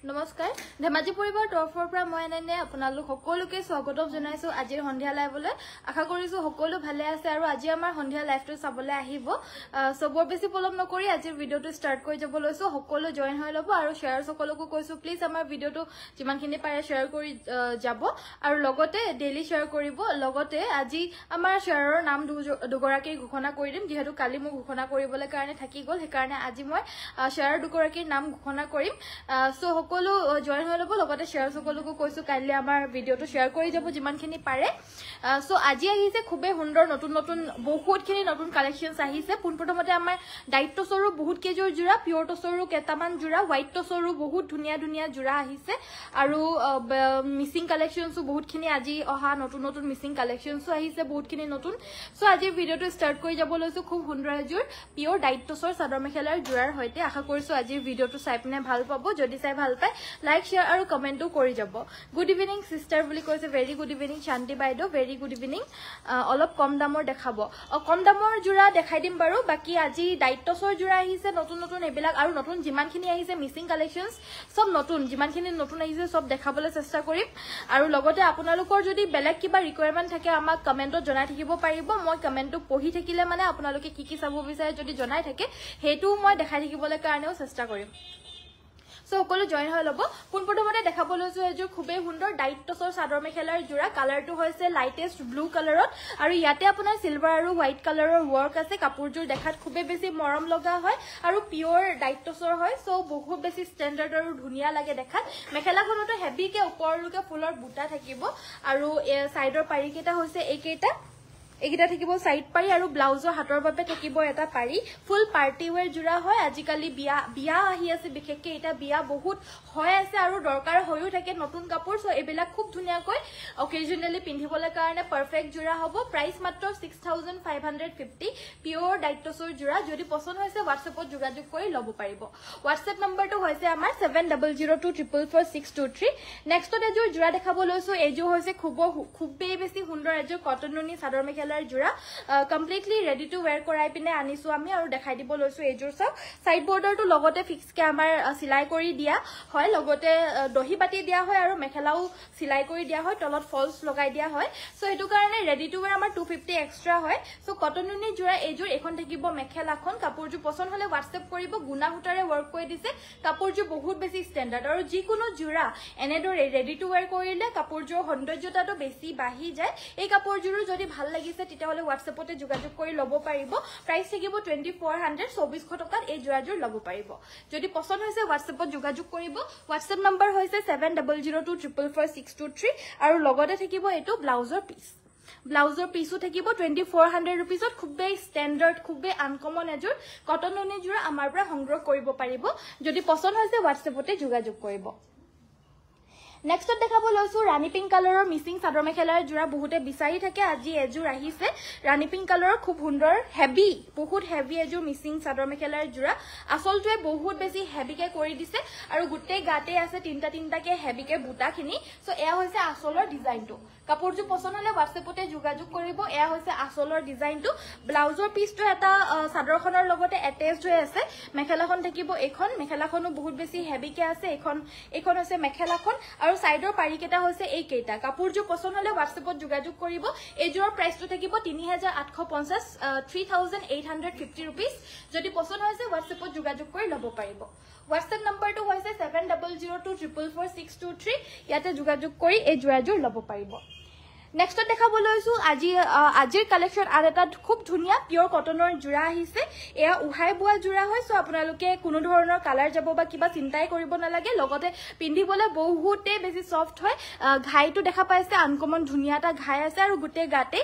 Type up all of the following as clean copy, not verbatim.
নমস্কাৰ ধেমাজি পৰিবাৰ তৰফৰ পৰা মই এনে আপোনালোক সকলোকে স্বাগতম জনাইছো আজিৰ সন্ধিয়া লাইভলৈ আশা কৰিছো সকলো ভালে আছে আৰু আজি আমাৰ সন্ধিয়া লাইভটো চাবলৈ আহিব সবৰ বেছি পলম নকৰি আজিৰ ভিডিওটো ষ্টাৰ্ট কৰি যাব লৈছো সকলো জয়েন হৈ লব আৰু শেয়াৰ সকলোকো কৈছো প্লিজ আমাৰ ভিডিওটো যিমানখিনি পাৰে শেয়াৰ কৰি যাব আৰু লগতে ডেইলি শেয়াৰ কৰিব লগতে আজি আমাৰ শেয়াৰৰ নাম দুগৰাকী ঘোষণা কৰি দিম যেহেতু কালি মই ঘোষণা কৰিবলৈ কাৰণে থাকি গল সেই কাৰণে আজি মই শেয়াৰ দুগৰাকীৰ নাম ঘোষণা কৰিম সো সকলো জয়েন হৈ লব লগতে শেয়াৰ সকলোকো কৈছো কাইলে আমাৰ ভিডিওটো শেয়াৰ কৰি যাব যিমানখিনি পাৰে সো আজি আহিছে খুবে সুন্দৰ নতুন নতুন বহুতখিনি নতুন কালেকশনস আহিছে পুনপ্ৰথমতে আমাৰ ডাইট টছৰো বহুত কেজৰ জোৰা পিওৰ টছৰো কেটামান জোৰা হোৱাইট টছৰো বহুত ধুনিয়া ধুনিয়া জোৰা আহিছে আৰু মিসিং কালেকশনসও বহুতখিনি আজি অহা নতুন নতুন মিসিং কালেকশনসও আহিছে বহুতখিনি নতুন সো আজি ভিডিওটো ষ্টাৰ্ট কৰি যাব লৈছো খুব সুন্দৰ এজোৰ পিওৰ ডাইট টছৰ চাদৰ মেখেলাৰ জোৰাৰ হৈতে আশা কৰিছো আজি ভিডিওটো চাই পিনে ভাল পাব যদি চাই ভাল পায় লাইক শেয়াৰ আৰু কমেন্টও কৰি যাব গুড ইভিনিং সিস্টাৰ বুলি কৈছে ভেৰি গুড ইভিনিং শান্তি বাইদেউ ভেৰি গুড ইভিনিং অলপ কম দামৰ দেখাব কম দামৰ জোৰা দেখাই দিম বাৰু বাকি আজি ডাইট টছৰ জোৰা আহিছে নতুন নতুন এবিলাক আৰু নতুন যিমানখিনি আহিছে মিসিং কালেকশনস সব নতুন যিমানখিনি নতুন আহিছে সব দেখাবলৈ চেষ্টা কৰিম আৰু লগতে আপোনালোকৰ যদি বেলেগ কিবা ৰিকোয়াৰমেন্ট থাকে আমাক কমেন্টত জনাই থাকিব পাৰিব মই কমেন্টটো পঢ়ি থাকিলে মানে আপোনালোকে কি কি চাব বিচাৰে যদি জনাই থাকে হেতু মই দেখাই থাকিবলৈ কাৰণেও চেষ্টা কৰিম সো সকলো জয়েন হৈ লব পুনপ্ৰথমতে দেখাব লৈছো এজোৰ খুবেই সুন্দৰ ডাইট টছৰ চাদৰ মেখেলাৰ জোৰা কালাৰটো হৈছে লাইটেষ্ট ব্লু কালাৰত আৰু ইয়াতে আপোনাৰ সিলভাৰ আৰু হোৱাইট কালাৰৰ ওয়াৰ্ক আছে কাপোৰজোৰ দেখাত খুবেই বেছি মৰম লগা হয় আৰু পিওৰ ডাইট টছৰ হয় সো বহুত বেছি ষ্টেণ্ডাৰ্ড আৰু ধুনিয়া লাগে দেখাত মেখেলাখনটো হেভিকে ওপৰলৈকে ফুলৰ বুটা থাকিব আৰু সাইডৰ পাৰিকেটা হৈছে এইকেইটা এগিটা থাকিব সাইড পাৰি আৰু ব্লাউজৰ হাতৰ বাবে থাকিব এটা পাৰি ফুল পাৰ্টি ওয়্যাৰ জোৰা হয় আজিকালি বিয়া আহি আছে বিশেষকৈ এটা বিয়া বহুত হয় আছে আৰু দৰকাৰ হৈও থাকে নতুন কাপোৰ সো এবিলাক খুব ধুনিয়াকৈ অকেজনেলি পিন্ধিবলৈ কাৰণে পাৰফেক্ট জোৰা হ'ব প্ৰাইস মাত্ৰ 6550 পিওৰ ডাইট টছৰ জোৰা যদি পছন্দ হৈছে WhatsAppত যোগাযোগ কৰি লব পাৰিব WhatsApp নম্বৰটো হৈছে আমাৰ 7002444623 নেক্সটত এজোৰ জোৰা দেখাব লৈছো এজোৰ হৈছে খুবেই বেছি সুন্দৰ এজোৰ কটননি চাদৰ মেখেলা জোৰা কমপ্লিটলি ৰেডি টু ওয়্যাৰ কৰাই পিনে আনিছো আমি আৰু দেখাই দিব লৈছো এজোৰ সব সাইড বৰ্ডাৰটো লগতে ফিক্স কে আমাৰ সিলাই কৰি দিয়া হয় লগতে দহি বাটি দিয়া হয় আৰু মেখেলাও সিলাই কৰি দিয়া হয় তলত ফলস লগাই দিয়া হয় সো এটো কাৰণে ৰেডি টু ওয়্যাৰ আমাৰ 250 এক্সট্ৰা হয় সো কটননি জোৰা এজোৰ এখন থাকিব মেখেলাখন কাপোৰজোৰ পছন্দ হলে WhatsApp কৰিব গুনা হুটাৰে ওয়াৰ্ক কৰি দিছে কাপোৰজোৰ বহুত বেছি ষ্টেণ্ডাৰ্ড আৰু যিকোনো জোৰা এনেদৰে ৰেডি টু ওয়্যাৰ কৰিলে কাপোৰজোৰ সৌন্দৰ্যতাটো বেছি বাঢ়ি যায় এই কাপোৰজোৰ যদি ভাল লাগিছে তেতিয়াহলে WhatsAppতে যোগাযোগ কৰি লব পাৰিব প্ৰাইস থাকিব 2400 টকাত এই জোৰাজোৰ লব পাৰিব যদি পছন্দ হৈছে WhatsAppত যোগাযোগ কৰিব WhatsApp নম্বৰ হৈছে 7002444623 আৰু লগতে থাকিব এটো ব্লাউজৰ পিসও থাকিব 2400 रुपीसত খুবেই ষ্টেণ্ডাৰ্ড খুবেই আনকমন এজোৰ কটননি জোৰা আমাৰ পৰা সংগ্ৰহ কৰিব পাৰিব যদি পছন্দ হৈছে WhatsAppতে যোগাযোগ কৰিব নেক্সটত দেখাব লৈছো ৰাণী পিংক কালাৰৰ মিসিং চাদৰ মেখেলাৰ জোৰা বহুতে বিচাৰি থাকে আজি এজোৰ আহিছে ৰাণী পিংক কালাৰৰ খুব সুন্দৰ হেভি বহুত হেভি এজোৰ মিসিং চাদৰ মেখেলাৰ জোৰা আসলটোৱে বহুত বেছি হেভিকে কৰি দিছে আৰু গুটেই গাতে আছে তিনটাকে হেভিকে বুটাখিনি সো এয়া হৈছে আসলৰ ডিজাইনটো কাপোৰজোৰ পছন্দ হলে WhatsAppতে যোগাযোগ কৰিব এয়া হৈছে আসলৰ ডিজাইনটো ব্লাউজৰ পিসটো এটা চাদৰখনৰ লগতে এটেচড হৈ আছে মেখেলাখন থাকিব এখন মেখেলাখনো বহুত বেছি হেভিকে আছে এখন হৈছে মেখেলাখন আৰু সাইডৰ পাৰিকেটা হৈছে এই কেইটা কাপোৰজোৰ পছন্দ হলে WhatsAppত যোগাযোগ কৰিব এজোৰ প্ৰাইসটো থাকিব 3850 3850 रुपीस যদি পছন্দ হৈছে WhatsAppত যোগাযোগ কৰি লব পাৰিব WhatsApp নম্বৰটো হৈছে 7002444623 ইয়াতে যোগাযোগ কৰি এই জোৰাজোৰ লব পাৰিব নেক্সটত দেখাব লৈছো আজিৰ কালেকশন আৰু এটা খুব ধুনিয়া পিওৰ কটনৰ জোৰা আহিছে এয়া উহাই বুৱা জোৰা হয় সো আপোনালোকে কোনো ধৰণৰ কালাৰ যাব বা কিবা চিন্তাই কৰিব নালাগে লগতে পিন্ধিবলৈ বহুতে বেছি সফট হয় ঘাইটো দেখা পাইছে আনকমন ধুনিয়াটা ঘাই আছে আৰু গুটে গাতে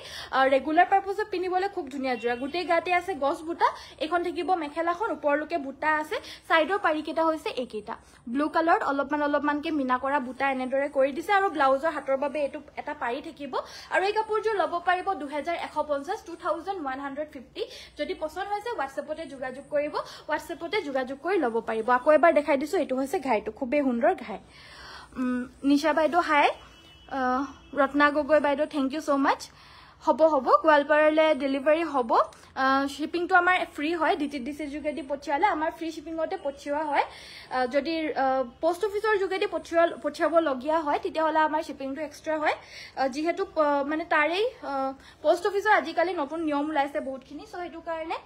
ৰেগুলাৰ পাৰপজত পিন্ধিবলৈ খুব ধুনিয়া জোৰা গুটে গাতে আছে গছ বুটা এখন থাকিব মেখেলাখন ওপৰলৈকে বুটা আছে সাইডৰ পাৰিকেটা হৈছে এইকেইটা ব্লু কালাৰত অলপমানকে মিনা কৰা বুটা এনেদৰে কৰি দিছে আৰু ব্লাউজৰ হাতৰ বাবে এটো এটা পাৰি থাকিব আৰু এই কাপোৰজোৰ লব পাৰিব 2150 যদি পছন্দ হৈছে WhatsAppতে যোগাযোগ কৰিব WhatsAppতে যোগাযোগ কৰি লব পাৰিব আকৌ এবাৰ দেখাই দিছো এটো হৈছে ঘাইটো খুবেই সুন্দৰ ঘাই নিশা বাইদেউ হাই ৰত্না গগৈ বাইদেউ থ্যাংক ইউ সো মাচ হ'ব গোৱালপাৰালে ডেলিভাৰী হ'ব শিপিংটো আমাৰ ফ্ৰী হয় ডিটিডিসি যোগেদি পঠিয়ালে আমাৰ ফ্ৰী শিপিংতে পঠিওৱা হয় যদি পোষ্ট অফিচৰ যোগেদি পঠিয়াব লগিয়া হয় তেতিয়া হলা আমাৰ শিপিংটো এক্সট্ৰা হয় যেহেতু মানে তাৰেই পোষ্ট অফিচৰ আজিকালি নতুন নিয়ম ওলাইছে বহুতখিনি সো হেতু কাৰণে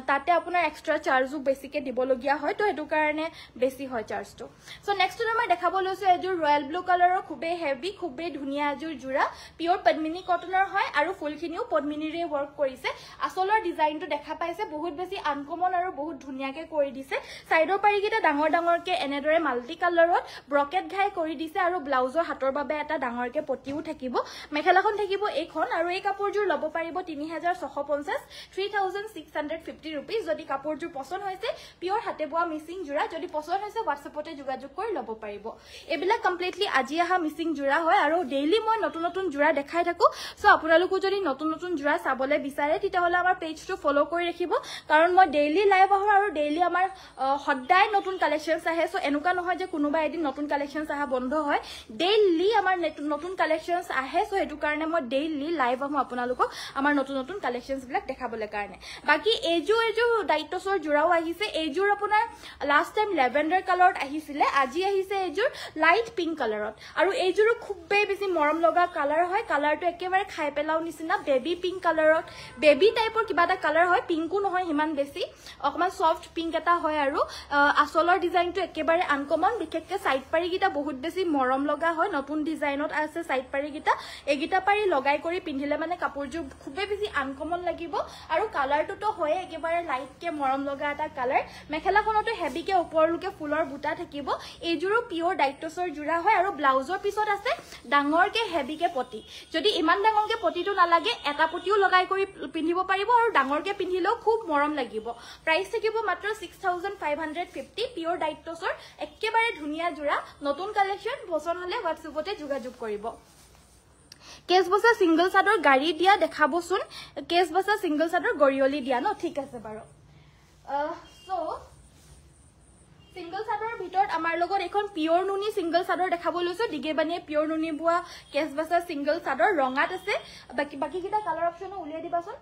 তাতে আপোনাৰ এক্সট্ৰা চাৰ্জও বেছিকে দিব লগিয়া হয় তো হেতু কাৰণে বেছি হয় চাৰ্জটো সো নেক্সট আমাৰ দেখাব লৈছো এজোৰ ৰয়্যাল ব্লু কালাৰৰ খুবেই হেভি খুবেই ধুনিয়া এজোৰ জোৰা পিওৰ পদ্মিনী কটনৰ হয় আৰু ফুলখিনিও পদ্মিনীৰে ওয়াৰ্ক কৰিছে আসলৰ ডিজাইনটো দেখা পাইছে বহুত বেছি আনকমন আৰু বহুত ধুনিয়াকে কৰি দিছে সাইডৰ পাৰিকিটা ডাঙৰ ডাঙৰকে এনেদৰে মাল্টি কালাৰত ব্ৰকেট ঘাই কৰি দিছে আৰু ব্লাউজৰ হাতৰ বাবে এটা ডাঙৰকে পটিও থাকিব মেখেলাখন থাকিব এইখন আৰু এই কাপোৰজোৰ লব পাৰিব 3650 3650 रुपीस যদি কাপোৰজোৰ পছন্দ হৈছে পিওৰ হাতে বোৱা মিসিং জোৰা যদি পছন্দ হৈছে WhatsAppতে যোগাযোগ কৰি লব পাৰিব এবিলা কমপ্লিটলি আজি আহা মিসিং জোৰা হয় আৰু ডেইলি মই নতুন নতুন জোৰা দেখাই থাকো সো আপোনালোকো যদি নতুন নতুন জোৰা চাবলে বিচাৰে তেতিয়া হলে আমাৰ পেজটো ফলো কৰি ৰাখিব কাৰণ মই ডেইলি লাইভ আহো আৰু ডেইলি আমাৰ সদায় নতুন কালেকশনস আহে সো এনেকুৱা নহয় যে কোনোবা এদিন নতুন কালেকশনস আহা বন্ধ হয় ডেইলি আমাৰ নতুন কালেকশনস আহে সো হেতু কাৰণে মই ডেইলি লাইভ আহো আপোনালোকক আমাৰ নতুন নতুন কালেকশনস বিলাক দেখাবলে কাৰণে বাকি এজো ডাইটছৰ জোৰাও আহিছে এজোৰ আপোনাৰ লাষ্ট টাইম লেভেন্ডাৰ কালাৰত আহিছিলে আজি আহিছে এজোৰ লাইট পিংক কালাৰত আৰু এজোৰ খুবেই বেছি মৰম লগা কালাৰ হয় কালাৰটো একেবাৰে খাই পেলাও নিচিনা বেবি পিংক কালাৰত বেবি টাইপৰ কিবা এটা কালাৰ হয় পিংকো নহয় হিমান বেছি অকমান সফট পিংক এটা হয় আৰু আসলৰ ডিজাইনটো একেবাৰে আনকমন বিশেষকে সাইড পাৰি গিটা বহুত বেছি মৰম লগা হয় নতুন ডিজাইনত আছে সাইড পাৰি গিটা এগিটা পাৰি লগাই কৰি পিন্ধিলে মানে কাপোৰজোৰ খুবেই বেছি আনকমন লাগিব আৰু কালাৰটো হয় একেবাৰে লাইট কে মৰম লগা এটা কালাৰ মেখেলাখনটো হেভি কে ওপৰলুকে ফুলৰ বুটা থাকিব এজোৰো পিওৰ ডাইটছৰ জোৰা হয় আৰু ব্লাউজৰ পিছত আছে ডাঙৰ কে হেভি কে পটি যদি ইমান ডাঙৰ কে পটিটো নালাগে এটা পটিও লগাই কৰি পিন্ধিব পাৰিব আৰু ডাঙৰ কে পিন্ধিলেও খুব মৰম লাগিব প্ৰাইস থাকিব মাত্ৰ 6550 পিওৰ ডাইটছৰ একেবাৰে ধুনিয়া জোৰা নতুন কালেকশন পছন্দ হলে WhatsAppতে যোগাযোগ কৰিব কেস বসা সিঙ্গল সাদৰ গাড়ী দিয়া দেখাবচোন কেস বসা সিঙ্গল সাদৰ গৰিয়লি দিয়া ন ঠিক আছে বাৰু সো সিঙ্গল সাদৰ ভিতৰত আমাৰ লগত এখন পিওৰ নুনি সিঙ্গল সাদৰ দেখাব লৈছো দিগেবানিয়ে পিওৰ নুনি বুৱা কেস বসা সিঙ্গল সাদৰ ৰঙাত আছে বাকি কিটা কালাৰ অপশনো উলিয়াই দিবাচোন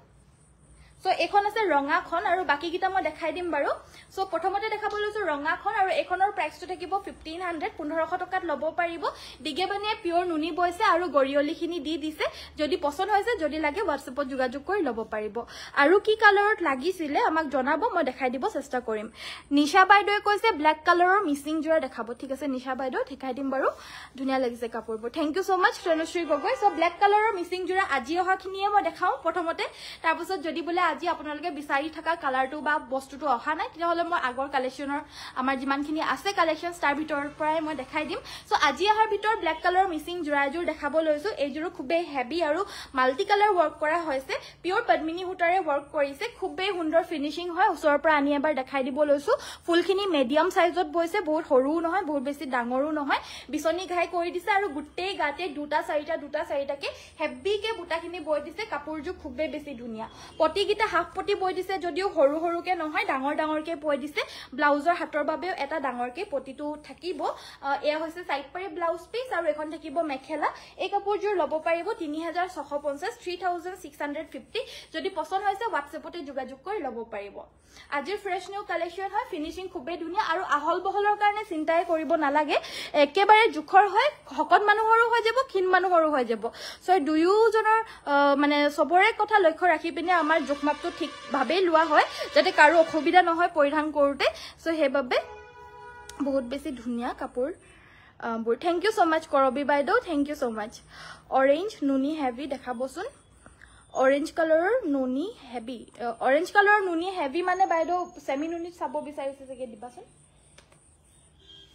সো এখন আছে ৰঙাখন আৰু বাকি কিটা মই দেখাই দিম বাৰু সো প্ৰথমতে দেখাব লৈছো ৰঙাখন আৰু এখনৰ প্ৰাইসটো থাকিব 1500 টকাত লব পাৰিব দিগেবানিয়ে পিওৰ নুনি বইছে আৰু গৰিয়লিখিনি দি দিছে যদি পছন্দ হৈছে যদি লাগে WhatsAppত যোগাযোগ কৰি লব পাৰিব আৰু কি কালাৰত লাগিছিলে আমাক জনাব মই দেখাই দিব চেষ্টা কৰিম নিশা বাইদয়ে কৈছে ব্ল্যাক কালাৰৰ মিসিং জোৰা দেখাব ঠিক আছে নিশা বাইদো দেখাই দিম বাৰু ধুনিয়া লাগিছে কাপোৰবোৰ থ্যাংক ইউ সো মাচ ৰণশ্ৰী গগৈ সো ব্ল্যাক কালাৰৰ মিসিং জোৰা আজি অহাখিনিয়ে মই দেখাও প্ৰথমতে তাৰপিছত যদি বলে আজি আপোনালোকে বিচাৰি থকা কালাৰটো বা বস্তুটো অহা নাই তেতিয়া হলে মই আগৰ কালেকশনৰ আমাৰ যিমানখিনি আছে কালেকশন স্টাৰ ভিতৰৰ পৰাই মই দেখাই দিম সো আজি আহাৰ ভিতৰ ব্ল্যাক কালাৰৰ মিসিং জোৰাজোৰ দেখাব লৈছো এইজোৰ খুবেই হেভি আৰু মাল্টি কালাৰ ওয়াৰ্ক কৰা হৈছে পিওৰ পদ্মিনী হুটাৰে ওয়াৰ্ক কৰিছে খুবেই সুন্দৰ ফিনিশিং হয় ওচৰৰ পৰা আনি এবাৰ দেখাই দিব লৈছো ফুলখিনি মিডিয়াম সাইজত বইছে বহুত সৰুও নহয় বহুত বেছি ডাঙৰো নহয় বিছনি ঘাই কৰি দিছে আৰু গুটেই গাতে দুটা চাৰিটাকে হেভি কে বুটাখিনি বই দিছে কাপোৰজোৰ খুবেই বেছি ধুনিয়া পটিকিটা হাফ পটি বই দিছে যদিও সৰু সৰুকে নহয় ডাঙৰকে বই দিছে ব্লাউজৰ হাতৰ বাবেও এটা ডাঙৰকে পটিটো থাকিব এয়া হৈছে সাইড পাৰি ব্লাউজ পিস আৰু এখন থাকিব মেখেলা এই কাপোৰজোৰ লব পাৰিব 3650 3650 যদি পছন্দ হৈছে WhatsAppতে যোগাযোগ কৰি লব পাৰিব আজিৰ ফ্ৰেশ নিউ কালেকশন হয় ফিনিশিং খুবেই ধুনিয়া আৰু আহল বহলৰ কাৰণে চিন্তাই কৰিব নালাগে একেবাৰে জুখৰ হয় হকত মানুহৰো হৈ যাব ক্ষীণ মানুহৰো হৈ যাব সো দুয়োজনৰ মানে সবৰে কথা লক্ষ্য ৰাখি পিনে আমাৰ জোখমাপটো ঠিক ভাবে লোৱা হয় যাতে কাৰো অসুবিধা নহয় পৰিধান কৰোতে সো হেবাবে বহুত বেছি ধুনিয়া কাপোৰ থ্যাংক ইউ সো মাচ কৰবি বাইদো থ্যাংক ইউ সো মাচ অৰেঞ্জ নুনি হেভি দেখাবচোন অৰেঞ্জ কালাৰৰ নুনি হেভি অৰেঞ্জ কালাৰৰ নুনি হেভি মানে বাইদো সেমি নুনি চাব বিচাৰিছে যে দিবাচোন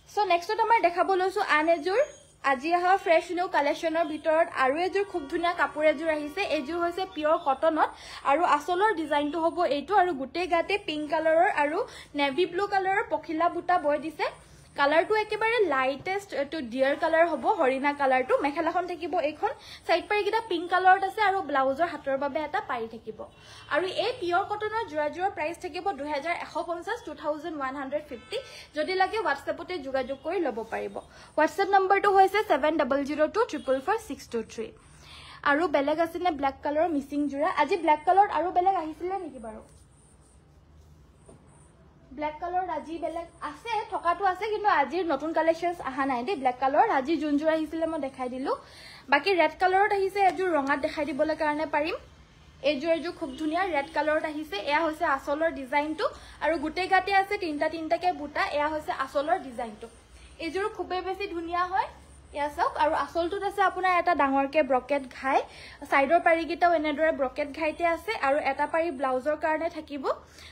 সো নেক্সটত আমাৰ দেখাব লৈছো আন এজোৰ আজি আহা ফ্ৰেশ নিউ কালেকশনৰ ভিতৰত আৰু এজোৰ খুব ধুনিয়া কাপোৰ এজোৰ আহিছে এজোৰ হৈছে পিওৰ কটনত আৰু আসলৰ ডিজাইনটো হ'ব এইটো আৰু গুটেই গাতে পিংক কালাৰৰ আৰু নেভি ব্লু কালাৰৰ পখিলা বুটা বই দিছে কালাৰটো একেবাৰে লাইটেষ্ট টু ডিয়াৰ কালাৰ হ'ব হৰিণা কালাৰটো মেখেলাখন থাকিব এইখন সাইড পাৰি কিটা পিংক কালাৰত আছে আৰু ব্লাউজৰ হাতৰ বাবে এটা পাৰি থাকিব আৰু এই পিওৰ কটনৰ জোৰাজোৰৰ প্ৰাইস থাকিব 2150 2150 যদি লাগে WhatsAppতে যোগাযোগ কৰি লব পাৰিব WhatsApp নম্বৰটো হৈছে 7002444623 আৰু বেলেগ আছে নে ব্ল্যাক কালাৰৰ মিসিং জোৰা আজি ব্ল্যাক কালাৰত আৰু বেলেগ আহিছিলে নেকি বাৰু ব্ল্যাক কালাৰ আজি বেলেগ আছে থকাটো আছে কিন্তু আজিৰ নতুন কালেকশনস আহা নাই দে ব্ল্যাক কালাৰ আজি যোন জোৰা আহিছিলে মই দেখাই দিলো বাকি ৰেড কালাৰত আহিছে এজোৰ ৰঙাত দেখাই দিবলৈ কাৰণে পাৰিম এজোৰ খুব ধুনিয়া ৰেড কালাৰত আহিছে এয়া হৈছে আসলৰ ডিজাইনটো আৰু গুটেই গাতে আছে তিনটাকে বুটা এয়া হৈছে আসলৰ ডিজাইনটো এজোৰ খুবে বেছি ধুনিয়া হয় এয়া চাওক আৰু আসলটোত আছে আপোনাৰ এটা ডাঙৰকে ব্ৰকেট ঘাই সাইডৰ পাৰিকিটাও এনেদৰে ব্ৰকেট ঘাইতে আছে আৰু এটা পাৰি ব্লাউজৰ কাৰণে থাকিব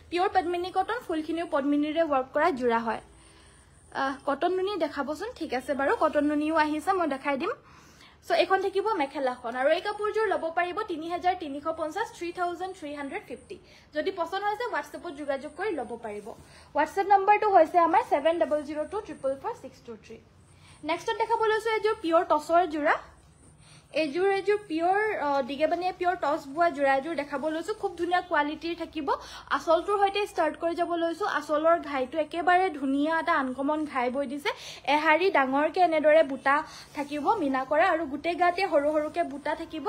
পিওৰ পদ্মিনী কটন ফুলখিনিও পদ্মিনীৰে ওয়াৰ্ক কৰা জোৰা হয় কটন নুনি দেখাবচোন ঠিক আছে বাৰু কটন নুনিও আহিছে মই দেখাই দিম সো এখন থাকিব মেখেলাখন আৰু এই কাপোৰজোৰ লব পাৰিব 3350 3350 যদি পছন্দ হৈছে WhatsAppত যোগাযোগ কৰি লব পাৰিব WhatsApp নম্বৰটো হৈছে আমাৰ 7002444623 নেক্সট দেখাব লৈছো এজোৰ পিওৰ টছৰ জোৰা এজোৰ পিওৰ দিগেবানিয়া পিওৰ টছ বুৱা জোৰা এজোৰ দেখাব লৈছো খুব ধুনিয়া কোৱালিটিৰ থাকিব আসলটোৰ হৈতে স্টাৰ্ট কৰি যাব লৈছো আসলৰ ঘাইটো একেবাৰে ধুনিয়া এটা আনকমন ঘাই বৈ দিছে এহাৰি ডাঙৰকে এনেদৰে বুটা থাকিব মিনা কৰা আৰু গুটে গাতে হৰু হৰুকে বুটা থাকিব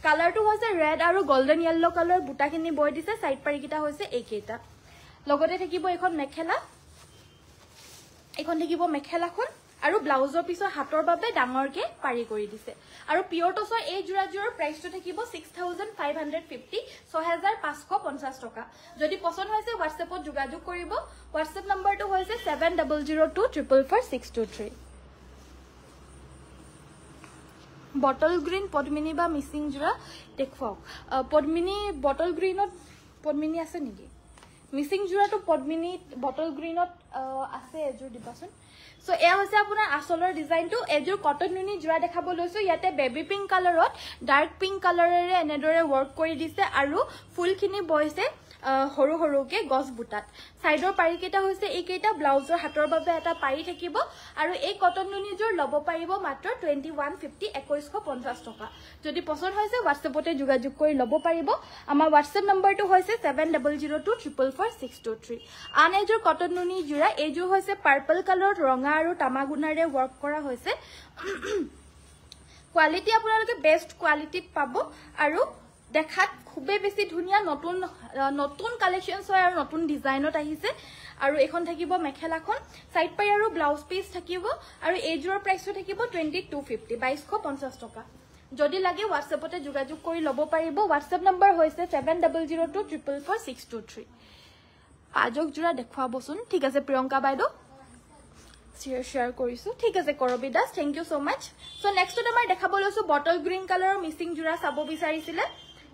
কালাৰটো হৈছে ৰেড আৰু গোল্ডেন ইয়েলো কালাৰ বুটাখিনি বৈ দিছে সাইড পাৰিকিটা হৈছে এইকেইটা লগতে থাকিব এখন মেখেলা এখন থাকিব মেখেলাখন আৰু ব্লাউজৰ পিছৰ হাতৰ বাবে ডাঙৰকে পাৰি কৰি দিছে আৰু পিওৰ টছৰ এই জোৰাজোৰৰ প্ৰাইসটো থাকিব 6550 6550 টকা যদি পছন্দ হৈছে WhatsAppত যোগাযোগ কৰিব WhatsApp নম্বৰটো হৈছে 7002444623 বটল গ্ৰীন পদ্মিনী বা মিসিং জোৰা দেখুৱাওক পদ্মিনী বটল গ্ৰীনত পদ্মিনী আছে নেকি মিসিং জোৰাটো পদ্মিনী বটল গ্ৰীনত আছে এজোৰ দিবাচোন সো এয়া হৈছে আপোনাৰ আসলৰ ডিজাইনটো এজোৰ কটন নুনি জোৰা দেখাব লৈছো ইয়াতে বেবি পিংক কালাৰত ডাৰ্ক পিংক কালাৰেৰে এনেদৰে ওয়াৰ্ক কৰি দিছে আৰু ফুলখিনি বইছে হৰু হৰুকে গছ বুটাত সাইডৰ পাৰিকেটা হৈছে এইকেইটা ব্লাউজৰ হাতৰ বাবে এটা পাৰি থাকিব আৰু এই কটন নুনিজোৰ লব পাৰিব মাত্ৰ 2150 2150 টকা যদি পছন্দ হৈছে WhatsAppতে যোগাযোগ কৰি লব পাৰিব আমাৰ WhatsApp নম্বৰটো হৈছে 7002444623 আন এজোৰ কটন নুনি জোৰা এজোৰ হৈছে পাৰ্পল কালাৰত ৰঙা আৰু তামাগুনাৰে ওয়াৰ্ক কৰা হৈছে কোৱালিটি আপোনালোকে বেস্ট কোৱালিটিত পাব আৰু দেখাত খুবে বেছি ধুনিয়া নতুন কালেকশনস হয় আৰু নতুন ডিজাইনত আহিছে আৰু এখন থাকিব মেখেলাখন সাইড পাই আৰু ব্লাউজ পিস থাকিব আৰু এজোৰ প্ৰাইসটো থাকিব 2250 2250 টকা যদি লাগে WhatsAppতে যোগাযোগ কৰি লব পাৰিব WhatsApp নম্বৰ হৈছে 7002444623 পাজক জোৰা দেখুৱাবচোন ঠিক আছে প্ৰিয়ংকা বাইদেউ শেয়াৰ কৰিছো ঠিক আছে কৰবি দাস থ্যাংক ইউ সো মাচ সো নেক্সট আমাৰ দেখাব লৈছো বটল গ্ৰীন কালাৰৰ মিসিং জোৰা চাব বিচাৰিছিলে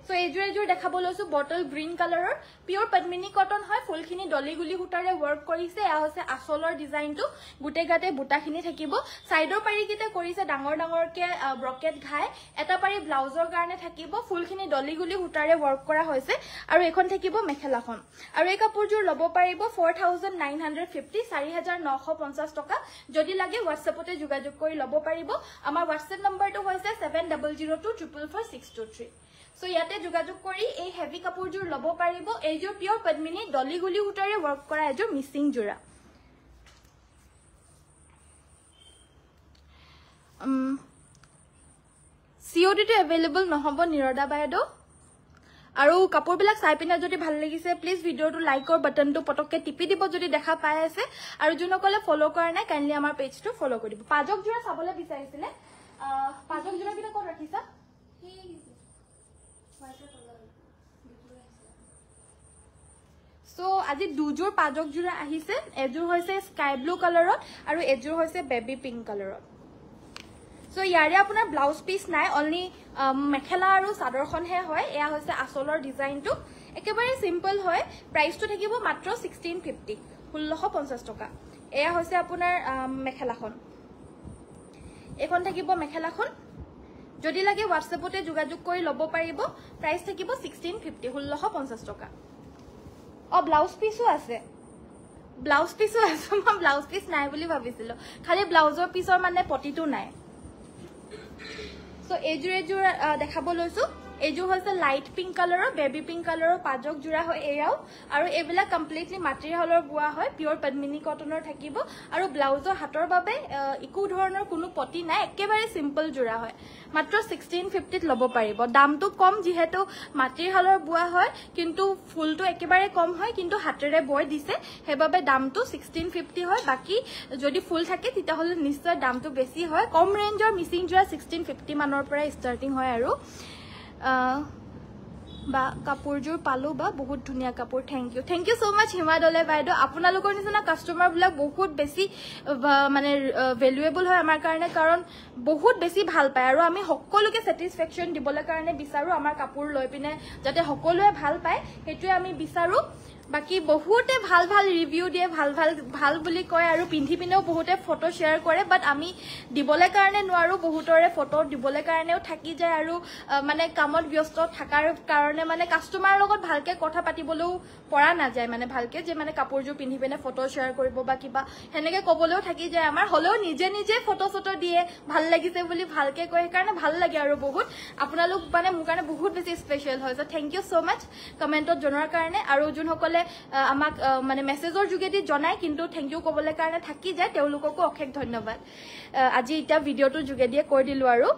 সো এজোৰ দেখাব লৈছো বটল গ্ৰীন কালাৰৰ পিওৰ পদ্মিনী কটন হয় ফুলখিনি ডলি গুলি হুটাৰে ওয়াৰ্ক কৰিছে এয়া হৈছে আসলৰ ডিজাইনটো গুটে গাতে বুটাখিনি থাকিব সাইডৰ পাৰিকিতে কৰিছে ডাঙৰকে ব্ৰকেট ঘাই এটা পাৰি ব্লাউজৰ কাৰণে থাকিব ফুলখিনি ডলি গুলি হুটাৰে ওয়াৰ্ক কৰা হৈছে আৰু এখন থাকিব মেখেলাখন আৰু এই কাপোৰজোৰ লব পাৰিব 4950 4950 টকা যদি লাগে WhatsAppতে যোগাযোগ কৰি লব পাৰিব আমাৰ WhatsApp নম্বৰটো হৈছে 7002444623 সো ইয়াতে যোগাযোগ কৰি এই হেভি কাপোৰজোৰ লব পাৰিব এইজোৰ পিওৰ পদ্মিনী ডলি গুলি হুটাৰে ওয়াৰ্ক কৰা এজোৰ মিসিং জোৰা COD এভেইলেবল নহব নিৰদা বাইদেউ আৰু কাপোৰবিলাক চাই পিনে যদি ভাল লাগিছে প্লিজ ভিডিওটো লাইকৰ বাটনটো পটককে টিপি দিব যদি দেখা পাই আছে আৰু যোনসকলে ফলো কৰা নাই কাইন্ডলি আমাৰ পেজটো ফলো কৰি দিব পাজক জোৰা চাবলৈ বিচাৰিছিলে পাজক জোৰা কিটা ক'ত ৰাখিছা সো আজি দুজোৰ পাজক জোৰা আহিছে এজোৰ হৈছে স্কাই ব্লু কালাৰত আৰু এজোৰ হৈছে বেবি পিংক কালাৰত সো ইয়াৰে আপোনাৰ ব্লাউজ পিস নাই অনলি মেখেলা আৰু চাদৰখনহে হয় এয়া হৈছে আসলৰ ডিজাইনটো একেবাৰে সিম্পল হয় প্ৰাইসটো থাকিব মাত্ৰ 1650 1650 টকা এয়া হৈছে আপোনাৰ মেখেলাখন এখন থাকিব মেখেলাখন যদি লাগে WhatsAppতে যোগাযোগ কৰি লব পাৰিব প্ৰাইস থাকিব 1650 1650 টকা ব্লাউজ পিসও আছে মই ব্লাউজ পিস নাই বুলি ভাবিছিলো খালি ব্লাউজৰ পিসৰ মানে পটিটো নাই সো এজোৰ দেখাব লৈছো এইযোৰ হৈছে লাইট পিংক কালাৰৰ বেবি পিংক কালাৰৰ পাজক জোৰা হয় এয়াও আৰু এইবিলাক কমপ্লিটলি মাটিৰিয়েলৰ বোৱা হয় পিওৰ পদ্মিনী কটনৰ থাকিব আৰু ব্লাউজৰ হাতৰ বাবে ইকো ধৰণৰ কোনো পটি নাই একেবাৰে সিম্পল জোৰা হয় মাত্ৰ 1650 লব পাৰিব দামটো কম যেহেতু মাটিৰিয়েলৰ বোৱা হয় কিন্তু ফুলটো একেবাৰে কম হয় কিন্তু হাতেৰে বয় দিছে হেবাবে দামটো 1650 হয় বাকি যদি ফুল থাকে তেতিয়া হলে নিশ্চয় দামটো বেছি হয় কম ৰেঞ্জৰ মিচিং জোৰা 1650 মানৰ পৰা ষ্টাৰ্টিং হয় আৰু বা কাপোৰজোৰ পালো বা বহুত ধুনিয়া কাপোৰ থ্যাংক ইউ সো মাচ হিমা দলে বাইদেউ আপোনালোকৰ নিচিনা কাস্টমাৰ বিলাক বহুত বেছি মানে ভ্যালুয়েবল হয় আমাৰ কাৰণে কাৰণ বহুত বেছি ভাল পায় আৰু আমি সকলোকে স্যাটিসফ্যাকশন দিবলৈ কাৰণে বিচাৰো আমাৰ কাপোৰ লৈ পিনে যাতে সকলোৱে ভাল পায় হেতুৱে আমি বিচাৰো বাকি বহুতে ভাল ভাল ৰিভিউ দিয়ে ভাল বুলি কয় আৰু পিন্ধি পিনেও বহুতে ফটো শেয়াৰ কৰে বাট আমি দিবলৈ কাৰণে নোৱাৰো বহুতৰে ফটো দিবলৈ কাৰণেও থাকি যায় আৰু মানে কামত ব্যস্ত থাকাৰ কাৰণে মানে কাস্টমাৰৰ লগত ভালকে কথা পাতিবলৈও পৰা না যায় মানে ভালকে যে মানে কাপোৰজোৰ পিন্ধি পিনে ফটো শেয়াৰ কৰিব বা কিবা হেনেকে কবলৈও থাকি যায় আমাৰ হলেও নিজে ফটো দিয়ে ভাল লাগিছে বুলি ভালকে কয় কাৰণে ভাল লাগে আৰু বহুত আপোনালোক মানে মোৰ কাৰণে বহুত বেছি স্পেশাল হয় সো থ্যাংক ইউ সো মাচ কমেন্টত জনোৱাৰ কাৰণে আৰু যোনসকলে আমাক মানে মেসেজৰ যোগেদি জনাই কিন্তু থ্যাংক ইউ কবলে কাৰণে থাকি যায় তেওঁলোককো অশেষ ধন্যবাদ আজি এটা ভিডিওটো যোগেদিয়ে কৈ দিলো আৰু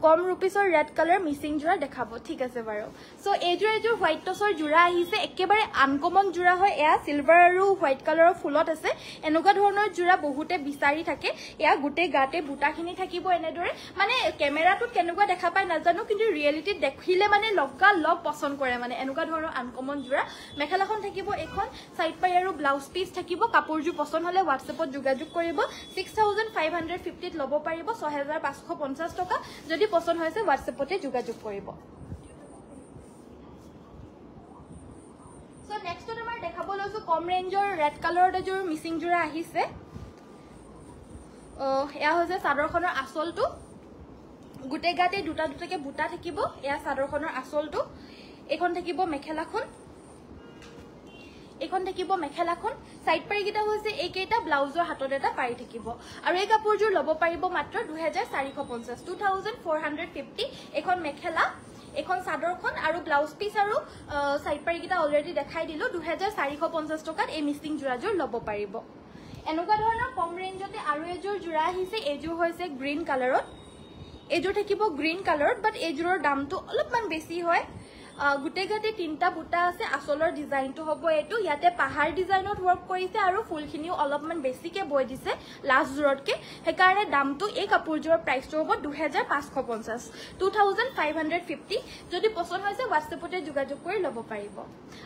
কম रुपीसৰ ৰেড কালাৰ মিসিং জোৰা দেখাবো ঠিক আছে বাৰু সো এইজোৰ হোয়াইট টসৰ জোৰা আহিছে একেবাৰে আনকমন জোৰা হয় এয়া সিলভাৰ আৰু হোয়াইট কালাৰৰ ফুলত আছে এনেকুৱা ধৰণৰ জোৰা বহুতে বিচাৰি থাকে এয়া গুটে গাতে বুটাখিনি থাকিব এনেদৰে মানে ক্যামেৰাটোত কেনেকুৱা দেখা পায় নাজানো কিন্তু ৰিয়েলিটিত দেখিলে মানে লগা লগ পছন্দ কৰে মানে এনেকুৱা ধৰণৰ আনকমন জোৰা মেখেলাখন থাকিব এখন সাইড পাই আৰু ব্লাউজ পিস থাকিব কাপোৰজোৰ পছন্দ হলে WhatsAppত যোগাযোগ কৰিব 6550 ত লব পাৰিব 6550 টকা যদি পছন্দ হৈছে WhatsAppতে যোগাযোগ কৰিব সো নেক্সট আমাৰ দেখাব লৈছো কম ৰেঞ্জৰ ৰেড কালাৰৰ এযোৰ মিসিং জোৰা আহিছে এয়া হৈছে চাদৰখনৰ আঁচলটো গুটে গাতে দুটাকে বুটা থাকিব এয়া চাদৰখনৰ আঁচলটো এখন থাকিব মেখেলাখন সাইড পাৰি কিটা হৈছে এইকেইটা ব্লাউজৰ হাতত এটা পাৰি থাকিব আৰু এই কাপোৰজোৰ লব পাৰিব মাত্ৰ 2450 এখন মেখেলা এখন চাদৰখন আৰু ব্লাউজ পিস আৰু সাইড পাৰি কিটা অলৰেডি দেখাই দিলো 2450 টকাত এই মিসিং জোৰাজোৰ লব পাৰিব এনেকুৱা ধৰণৰ কম ৰেঞ্জতে আৰু এযোৰ জোৰা আহিছে এযোৰ হৈছে গ্ৰীন কালাৰত এযোৰ থাকিব গ্ৰীন কালাৰত বাট এযোৰৰ দামটো অলপমান বেছি হয় গুটে গাতে তিনটা বুটা আছে আসলৰ ডিজাইনটো হ'ব এটো ইয়াতে পাহাৰ ডিজাইনত ওয়াৰ্ক কৰিছে আৰু ফুলখিনিও অলপমান বেছিকে বৈ দিছে লাষ্ট জোৰতকে হে কাৰণে দামটো এই কাপোৰজোৰৰ প্ৰাইসটো হ'ব 2550 যদি পছন্দ হৈছে WhatsAppতে যোগাযোগ কৰি লব পাৰিব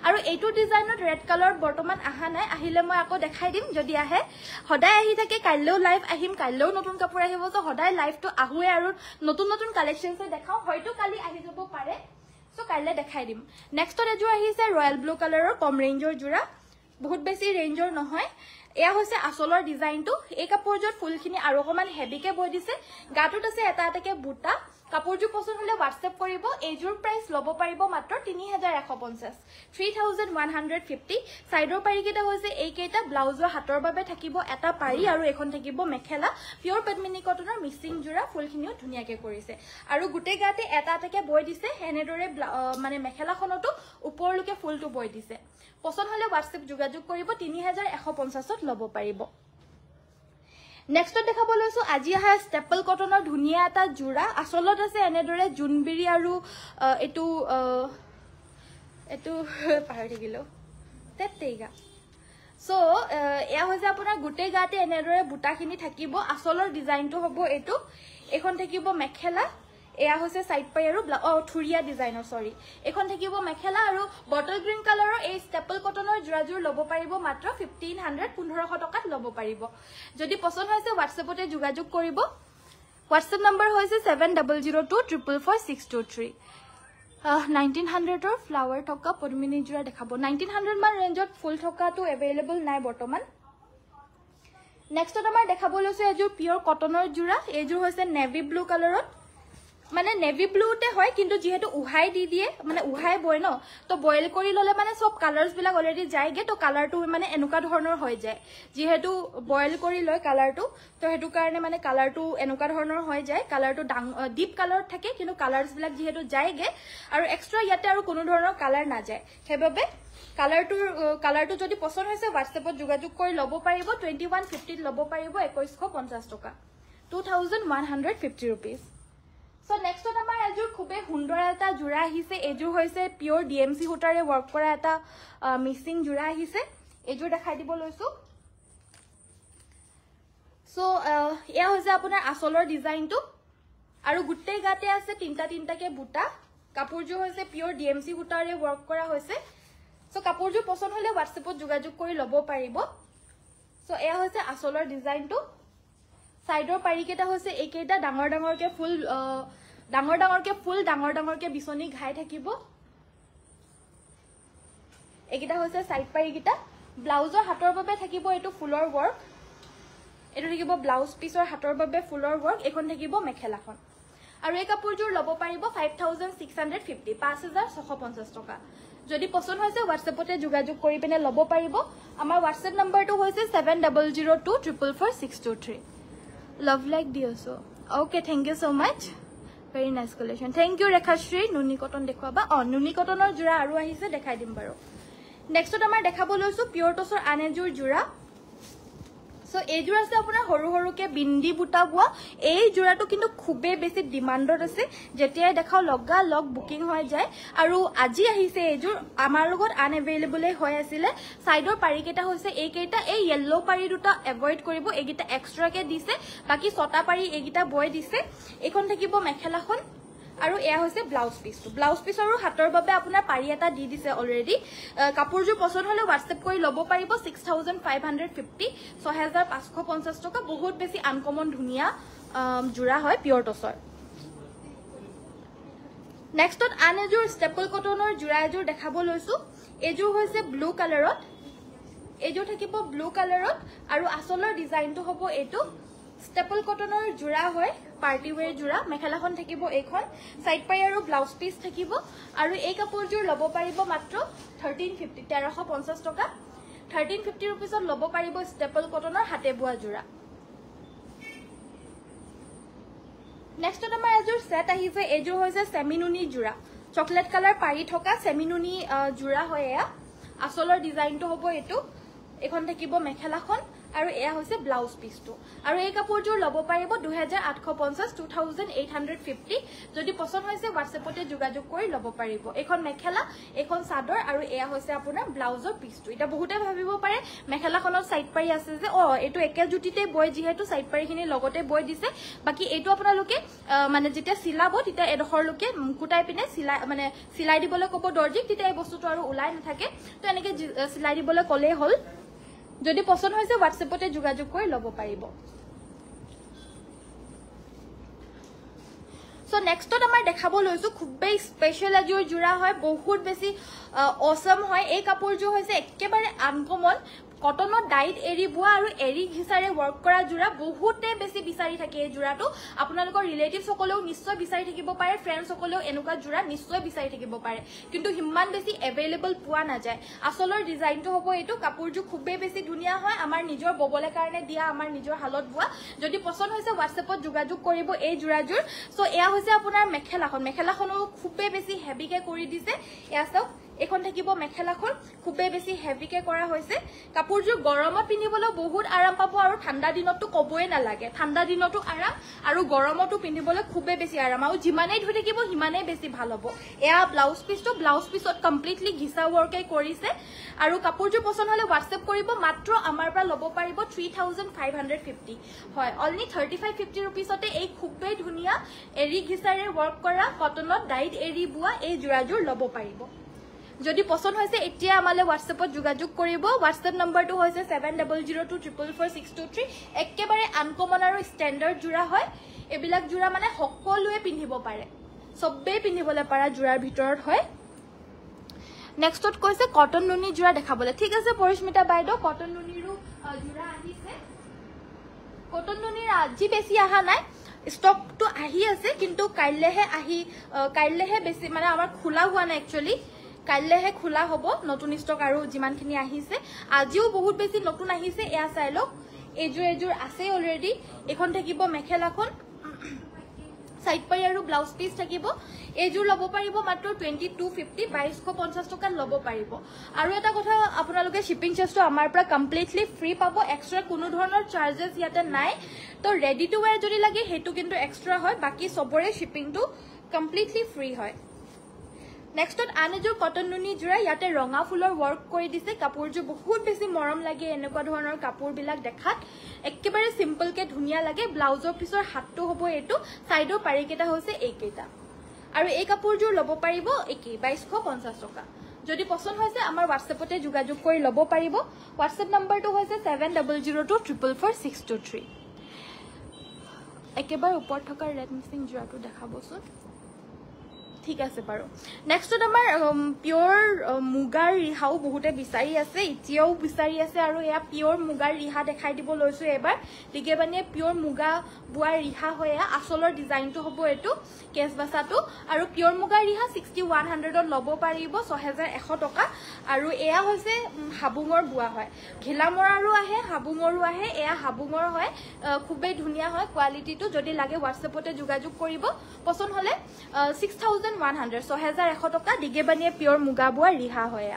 আৰু এইটো ডিজাইনত ৰেড কালাৰ বৰ্তমান আহা নাই আহিলে মই আকৌ দেখাই দিম যদি আহে সদায় আহি থাকে কাইলেও লাইভ আহিম কাইলেও নতুন কাপোৰ আহিব তো সদায় লাইভটো আহুৱে আৰু নতুন কালেকশনছ দেখাও হয়তো কালি আহি যাব পাৰে সো কাইলে দেখাই দিম নেক্সট এযোৰ আহিছে ৰয়্যাল ব্লু কালাৰৰ কম ৰেঞ্জৰ জোৰা বহুত বেছি ৰেঞ্জৰ নহয় এয়া হৈছে আসলৰ ডিজাইনটো এই কাপোৰজোৰ ফুলখিনি আৰু অকমান হেভিকে বৈ দিছে গাটোত আছে এটাকে বুটা কাপোৰজোৰ পছন্দ হলে WhatsApp কৰিব এইজোৰ প্ৰাইস লব পাৰিব মাত্ৰ 3150 সাইডৰ পাৰি কেটা হৈছে এইকেইটা ব্লাউজৰ হাতৰ বাবে থাকিব এটা পাৰি আৰু এখন থাকিব মেখেলা পিওৰ পদ্মিনী কটনৰ মিসিং জোৰা ফুলখিনিও ধুনিয়াকে কৰিছে আৰু গুটে গাতে এটাকে বৈ দিছে এনেদৰে মানে মেখেলাখনটো ওপৰলৈকে ফুলটো বৈ দিছে পছন্দ হলে WhatsApp যোগাযোগ কৰিব 3150 ত লব পাৰিব নেক্সট দেখাব লৈছো আজি আহা ষ্টেপল কটনৰ ধুনিয়া এটা জোৰা আসলত আছে এনেদৰে জুনবিৰি আৰু এটো পাহৰি থাকিলো তেতেইগা সো এয়া হৈছে আপোনাৰ গুটে গাতে এনেদৰে বুটাখিনি থাকিব আসলৰ ডিজাইনটো হ'ব এটো এখন থাকিব মেখেলা এয়া হৈছে সাইড পাই আৰু থুৰিয়া ডিজাইনৰ সৰি এখন থাকিব মেখেলা আৰু বটল গ্ৰীন কালাৰৰ এই ষ্টেপল কটনৰ জোৰাজোৰ লব পাৰিব মাত্ৰ 1500 টকাত লব পাৰিব যদি পছন্দ হৈছে WhatsAppতে যোগাযোগ কৰিব WhatsApp নম্বৰ হৈছে 7002444623 1900 ফ্লাৱাৰ থকা পদ্মিনী জোৰা দেখাব 1900 মান ৰেঞ্জত ফুল থকাটো এভেইলেবল নাই বৰ্তমান নেক্সট আমাৰ দেখাব লৈছো এযোৰ পিওৰ কটনৰ জোৰা এযোৰ হৈছে নেভি ব্লু কালাৰত মানে নেভি ব্লুতে হয় কিন্তু যেহেতু উহাই দি দিয়ে মানে উহাই বয় ন তো বয়েল কৰি ললে মানে সব কালাৰ্স বিলাক অলৰেডি যায়গে তো কালাৰটো মানে এনেকুৱা ধৰণৰ হৈ যায় যেহেতু বয়েল কৰি লয় কালাৰটো তো হেতু কাৰণে মানে কালাৰটো এনেকুৱা ধৰণৰ হৈ যায় কালাৰটো ডিপ কালাৰ থাকে কিন্তু কালাৰ্স বিলাক যেহেতু যায়গে আৰু এক্সট্ৰা ইয়াতে আৰু কোনো ধৰণৰ কালাৰ না যায় হেবাবে কালাৰটো যদি পছন্দ হৈছে WhatsAppত যোগাযোগ কৰি লব পাৰিব 2150 লব পাৰিব 2150 টকা 2150 rupees So next to আমাৰ এজোৰ খুবে সুন্দৰ এটা জোৰা আহিছে এজোৰ হৈছে পিওৰ ডিএমসি সূতাৰে ওয়াৰ্ক কৰা এটা মিক্সিং জোৰা আহিছে এজোৰ দেখাই দিব লৈছো সো এয়া হৈছে আপোনাৰ আসলৰ ডিজাইনটো আৰু গুটেই গাতে আছে তিনটাকে বুটা কাপোৰজোৰ হৈছে পিওৰ ডিএমসি সূতাৰে ওয়াৰ্ক কৰা হৈছে সো কাপোৰজোৰ পছন্দ হলে WhatsAppত যোগাযোগ কৰি লব পাৰিব সো এয়া হৈছে আসলৰ ডিজাইনটো সাইডৰ পাৰিকেটা হৈছে একেটা ডাঙৰকে ফুল ডাঙৰকে বিছনি ঘাই থাকিব একেটা হৈছে সাইড পাৰিকেটা ব্লাউজৰ হাতৰ বাবে থাকিব এটো ফুলৰ ওয়াৰ্ক এটো থাকিব ব্লাউজ পিছৰ হাতৰ বাবে ফুলৰ ওয়াৰ্ক এখন থাকিব মেখেলাখন আৰু এই কাপোৰজোৰ লব পাৰিব 5650 5650 টকা যদি পছন্দ হৈছে WhatsAppতে যোগাযোগ কৰি পিনে লব পাৰিব আমাৰ WhatsApp নম্বৰটো হৈছে 7002444623 Love like Dioso. Okay, thank you so much. Very nice collection. Thank you, Rekhashri. Nuni cotton dekhwaba. Nuni cotton or jura aru ahise dekhai dim baro. Next to amar dekhabo loisu pure tosor anejur jura. So এই জোৰা আছে আপোনাৰ হৰু বিন্দি বুটা বুৱা এই জোৰাটো কিন্তু খুবে বেছি ডিমান্ডত আছে যেতিয়াই দেখাও লগা লগ বুকিং হৈ যায় আৰু আজি আহিছে এই জোৰ আমাৰ লগত আনএভেইলেবল হৈ আছিল সাইডৰ পাৰিকেটা হৈছে এইকেইটা এই ইয়েলো পাৰি দুটা এভয়েড কৰিব এইগিটা এক্সট্ৰাকে দিছে বাকি ছটা পাৰি এইগিটা বয় দিছে এখন থাকিব মেখেলাখন আৰু এয়া হৈছে ব্লাউজ পিছৰ হাতৰ বাবে আপোনাৰ পাৰি এটা দি দিছে অলৰেডি কাপোৰজোৰ পছন্দ হলে WhatsApp কৰি লব পাৰিব 6550 6550 টকা বহুত বেছি আনকমন ধুনিয়া জোৰা হয় পিওৰ টছৰ নেক্সটত আনেজোৰ ষ্টেপল কটনৰ জোৰা এজোৰ দেখাব লৈছো এজোৰ হৈছে ব্লু কালাৰত এজোৰ থাকিব ব্লু কালাৰত আৰু আসলৰ ডিজাইনটো হ'ব এটো ষ্টেপল কটনৰ জোৰা হয় পাৰ্টি ওয়্যাৰ জোৰা মেখেলাখন থাকিব এইখন সাইড পাই আৰু ব্লাউজ পিস থাকিব আৰু এই কাপোৰজোৰ লব পাৰিব মাত্ৰ 1350 টকা 1350 रुपीसত লব পাৰিব ষ্টেপল কটনৰ হাতে বুৱা জোৰা নেক্সট আমাৰ এজোৰ সেট আহিছে এজোৰ হৈছে সেমিনুনি জোৰা চকলেট কালাৰ পাৰি থকা সেমিনুনি জোৰা হয় এয়া আসলৰ ডিজাইনটো হ'ব এটো এখন থাকিব মেখেলাখন আৰু এয়া হৈছে ব্লাউজ পিসটো আৰু এই কাপোৰজোৰ লব পাৰিব 2850 2850 যদি পছন্দ হৈছে WhatsAppতে যোগাযোগ কৰি লব পাৰিব এখন মেখেলা এখন চাদৰ আৰু এয়া হৈছে আপোনাৰ ব্লাউজৰ পিসটো এটা বহুতে ভাবিব পাৰে মেখেলাখনৰ সাইড পাৰি আছে যে এটো একে জুটিতে বয় যেহেতু সাইড পাৰিখিনি লগতে বয় দিছে বাকি এটো আপোনালোকে মানে যেতিয়া সিলাব তেতিয়া এডখৰ লোকে মুকুটাই পিনে সিলাই দিবলৈ কব দৰ্জিক তেতিয়া এই বস্তুটো আৰু উলাই নাথাকে তো এনেকে সিলাই দিবলৈ কলে হল যদি পছন্দ হৈছে WhatsAppতে যোগাযোগ কৰি লব পাৰিব সো নেক্সটত আমাৰ দেখাব লৈছো খুবেই স্পেশাল এজোৰ জোৰা হয় বহুত বেছি অসম হয় এই কাপোৰজোৰ হৈছে একেবাৰে আনকমন কটনৰ ডাইট এৰি বুৱা আৰু এৰি ঘিসাৰে ওয়াৰ্ক কৰা জোৰা বহুতে বেছি বিচাৰি থাকে এই জোৰাটো আপোনালোকৰ ৰিলেটিভ সকলেও নিশ্চয় বিচাৰি থাকিব পাৰে ফ্ৰেন্ডছ সকলেও এনেকুৱা জোৰা নিশ্চয় বিচাৰি থাকিব পাৰে কিন্তু হিমান বেছি এভেইলেবল পোৱা না যায় আসলৰ ডিজাইনটো হ'ব এটো কাপোৰজোৰ খুবেই বেছি ধুনিয়া হয় আমাৰ নিজৰ ববলে কাৰণে দিয়া আমাৰ নিজৰ হালত বুৱা যদি পছন্দ হৈছে WhatsAppত যোগাযোগ কৰিব এই জোৰাজোৰ সো এয়া হৈছে আপোনাৰ মেখেলাখনো খুবেই বেছি হেভিকে কৰি দিছে এয়া সব এখন থাকিব মেখেলাখন খুবেই বেছি হেভিকে কৰা হৈছে কাপোৰজোৰ গৰমত পিন্ধিবলৈ বহুত আৰাম পাব আৰু ঠাণ্ডা দিনতো কবই নালাগে ঠাণ্ডা দিনতো আৰাম আৰু গৰমতো পিন্ধিবলৈ খুবেই বেছি আৰাম আৰু যিমানেই ধুই থাকিব সিমানেই বেছি ভাল হ'ব এয়া ব্লাউজ পিছত কমপ্লিটলি ঘিসা ওয়াৰ্কে কৰিছে আৰু কাপোৰজোৰ পছন্দ হলে WhatsApp কৰিব মাত্ৰ আমাৰ পৰা লব পাৰিব 3550 হয় অনলি 3550 रुपीसতে এই খুবেই ধুনিয়া এৰি ঘিসাৰে ওয়াৰ্ক কৰা কটনত ডাইট এৰি বুৱা এই জোৰাজোৰ লব পাৰিব যদি পছন্দ হৈছে এতিয়া আমালে WhatsAppত যোগাযোগ কৰিব WhatsApp নম্বৰটো হৈছে 7002444623 একেবাৰে আনকমন আৰু ষ্টেন্ডাৰ্ড জোৰা হয় এবিলাক জোৰা মানে সকলোৱে পিন্ধিব পাৰে সবে পিন্ধিবলৈ পাৰা জোৰাৰ ভিতৰত হয় নেক্সটত কৈছে কটন নুনি জোৰা দেখাবলে ঠিক আছে পৰিস্মিতা বাইদেউ কটন নুনিৰো জোৰা আহিছে কটন নুনিৰ আজি বেছি আহা নাই ষ্টকটো আহি আছে কিন্তু কাইলেহে বেছি মানে আমাৰ খোলা হোৱা নাই একচুয়ালি কাইলেহে খোলা হ'ব নতুন ষ্টক আৰু যিমানখিনি আহিছে আজিও বহুত বেছি নতুন আহিছে এয়া চাই লওক এজোৰ আছে অলৰেডি এখন থাকিব মেখেলাখন সাইড পাই আৰু ব্লাউজ পিস থাকিব এজোৰ লব পাৰিব মাত্ৰ 2250 2250 টকা লব পাৰিব আৰু এটা কথা আপোনালোকে শিপিং চাৰ্জটো আমাৰ পৰা কমপ্লিটলি ফ্ৰী পাব এক্সট্ৰা কোনো ধৰণৰ চাৰ্জেস ইয়াতে নাই তো ৰেডি টু ওয়্যাৰ যদি লাগে হেতু কিন্তু এক্সট্ৰা হয় বাকি সবৰে শিপিংটো কমপ্লিটলি ফ্ৰী হয় নেক্সটত আনেজোৰ কটন নুনি জোৰা ইয়াতে ৰঙা ফুলৰ ওয়াৰ্ক কৰি দিছে কাপোৰজোৰ বহুত বেছি মৰম লাগে এনেকুৱা ধৰণৰ কাপোৰ বিলাক দেখাত একেবাৰে সিম্পল কে ধুনিয়া লাগে ব্লাউজৰ পিছৰ হাতটো হ'ব এটো সাইডৰ পাৰি কেটা হৈছে এইকেটা আৰু এই কাপোৰজোৰ লব পাৰিব একি 2250 টকা যদি পছন্দ হৈছে আমাৰ WhatsAppতে যোগাযোগ কৰি লব পাৰিব WhatsApp নম্বৰটো হৈছে 7002444623 একেবাৰে ওপৰত থকা ৰেড মিক্সিং জোৰাটো দেখাবচোন ঠিক আছে বাৰু নেক্সটত আমাৰ পিওৰ মুগাৰ ৰিহাও বহুতে বিচাৰি আছে ইতিয়াও বিচাৰি আছে আৰু এয়া পিওৰ মুগাৰ ৰিহা দেখাই দিব লৈছো এবাৰ দিগেবানিয়ে পিওৰ মুগা বুৱাৰ ৰিহা হয়া আসলৰ ডিজাইনটো হ'ব এটো কেছ বাসাটো আৰু পিওৰ মুগাৰ ৰিহা 6100 ত লব পাৰিব 6100 টকা আৰু এয়া হৈছে হাবুঙৰ বুৱা হয় ঘিলামৰাৰো আহে হাবুঙৰো আহে এয়া হাবুঙৰ হয় খুবেই ধুনিয়া হয় কোৱালিটিটো যদি লাগে WhatsAppতে যোগাযোগ কৰিব পছন্দ হলে 6100 টকা দিগেবানিয়ে পিওৰ মুগা বুৱা ৰিহা হয়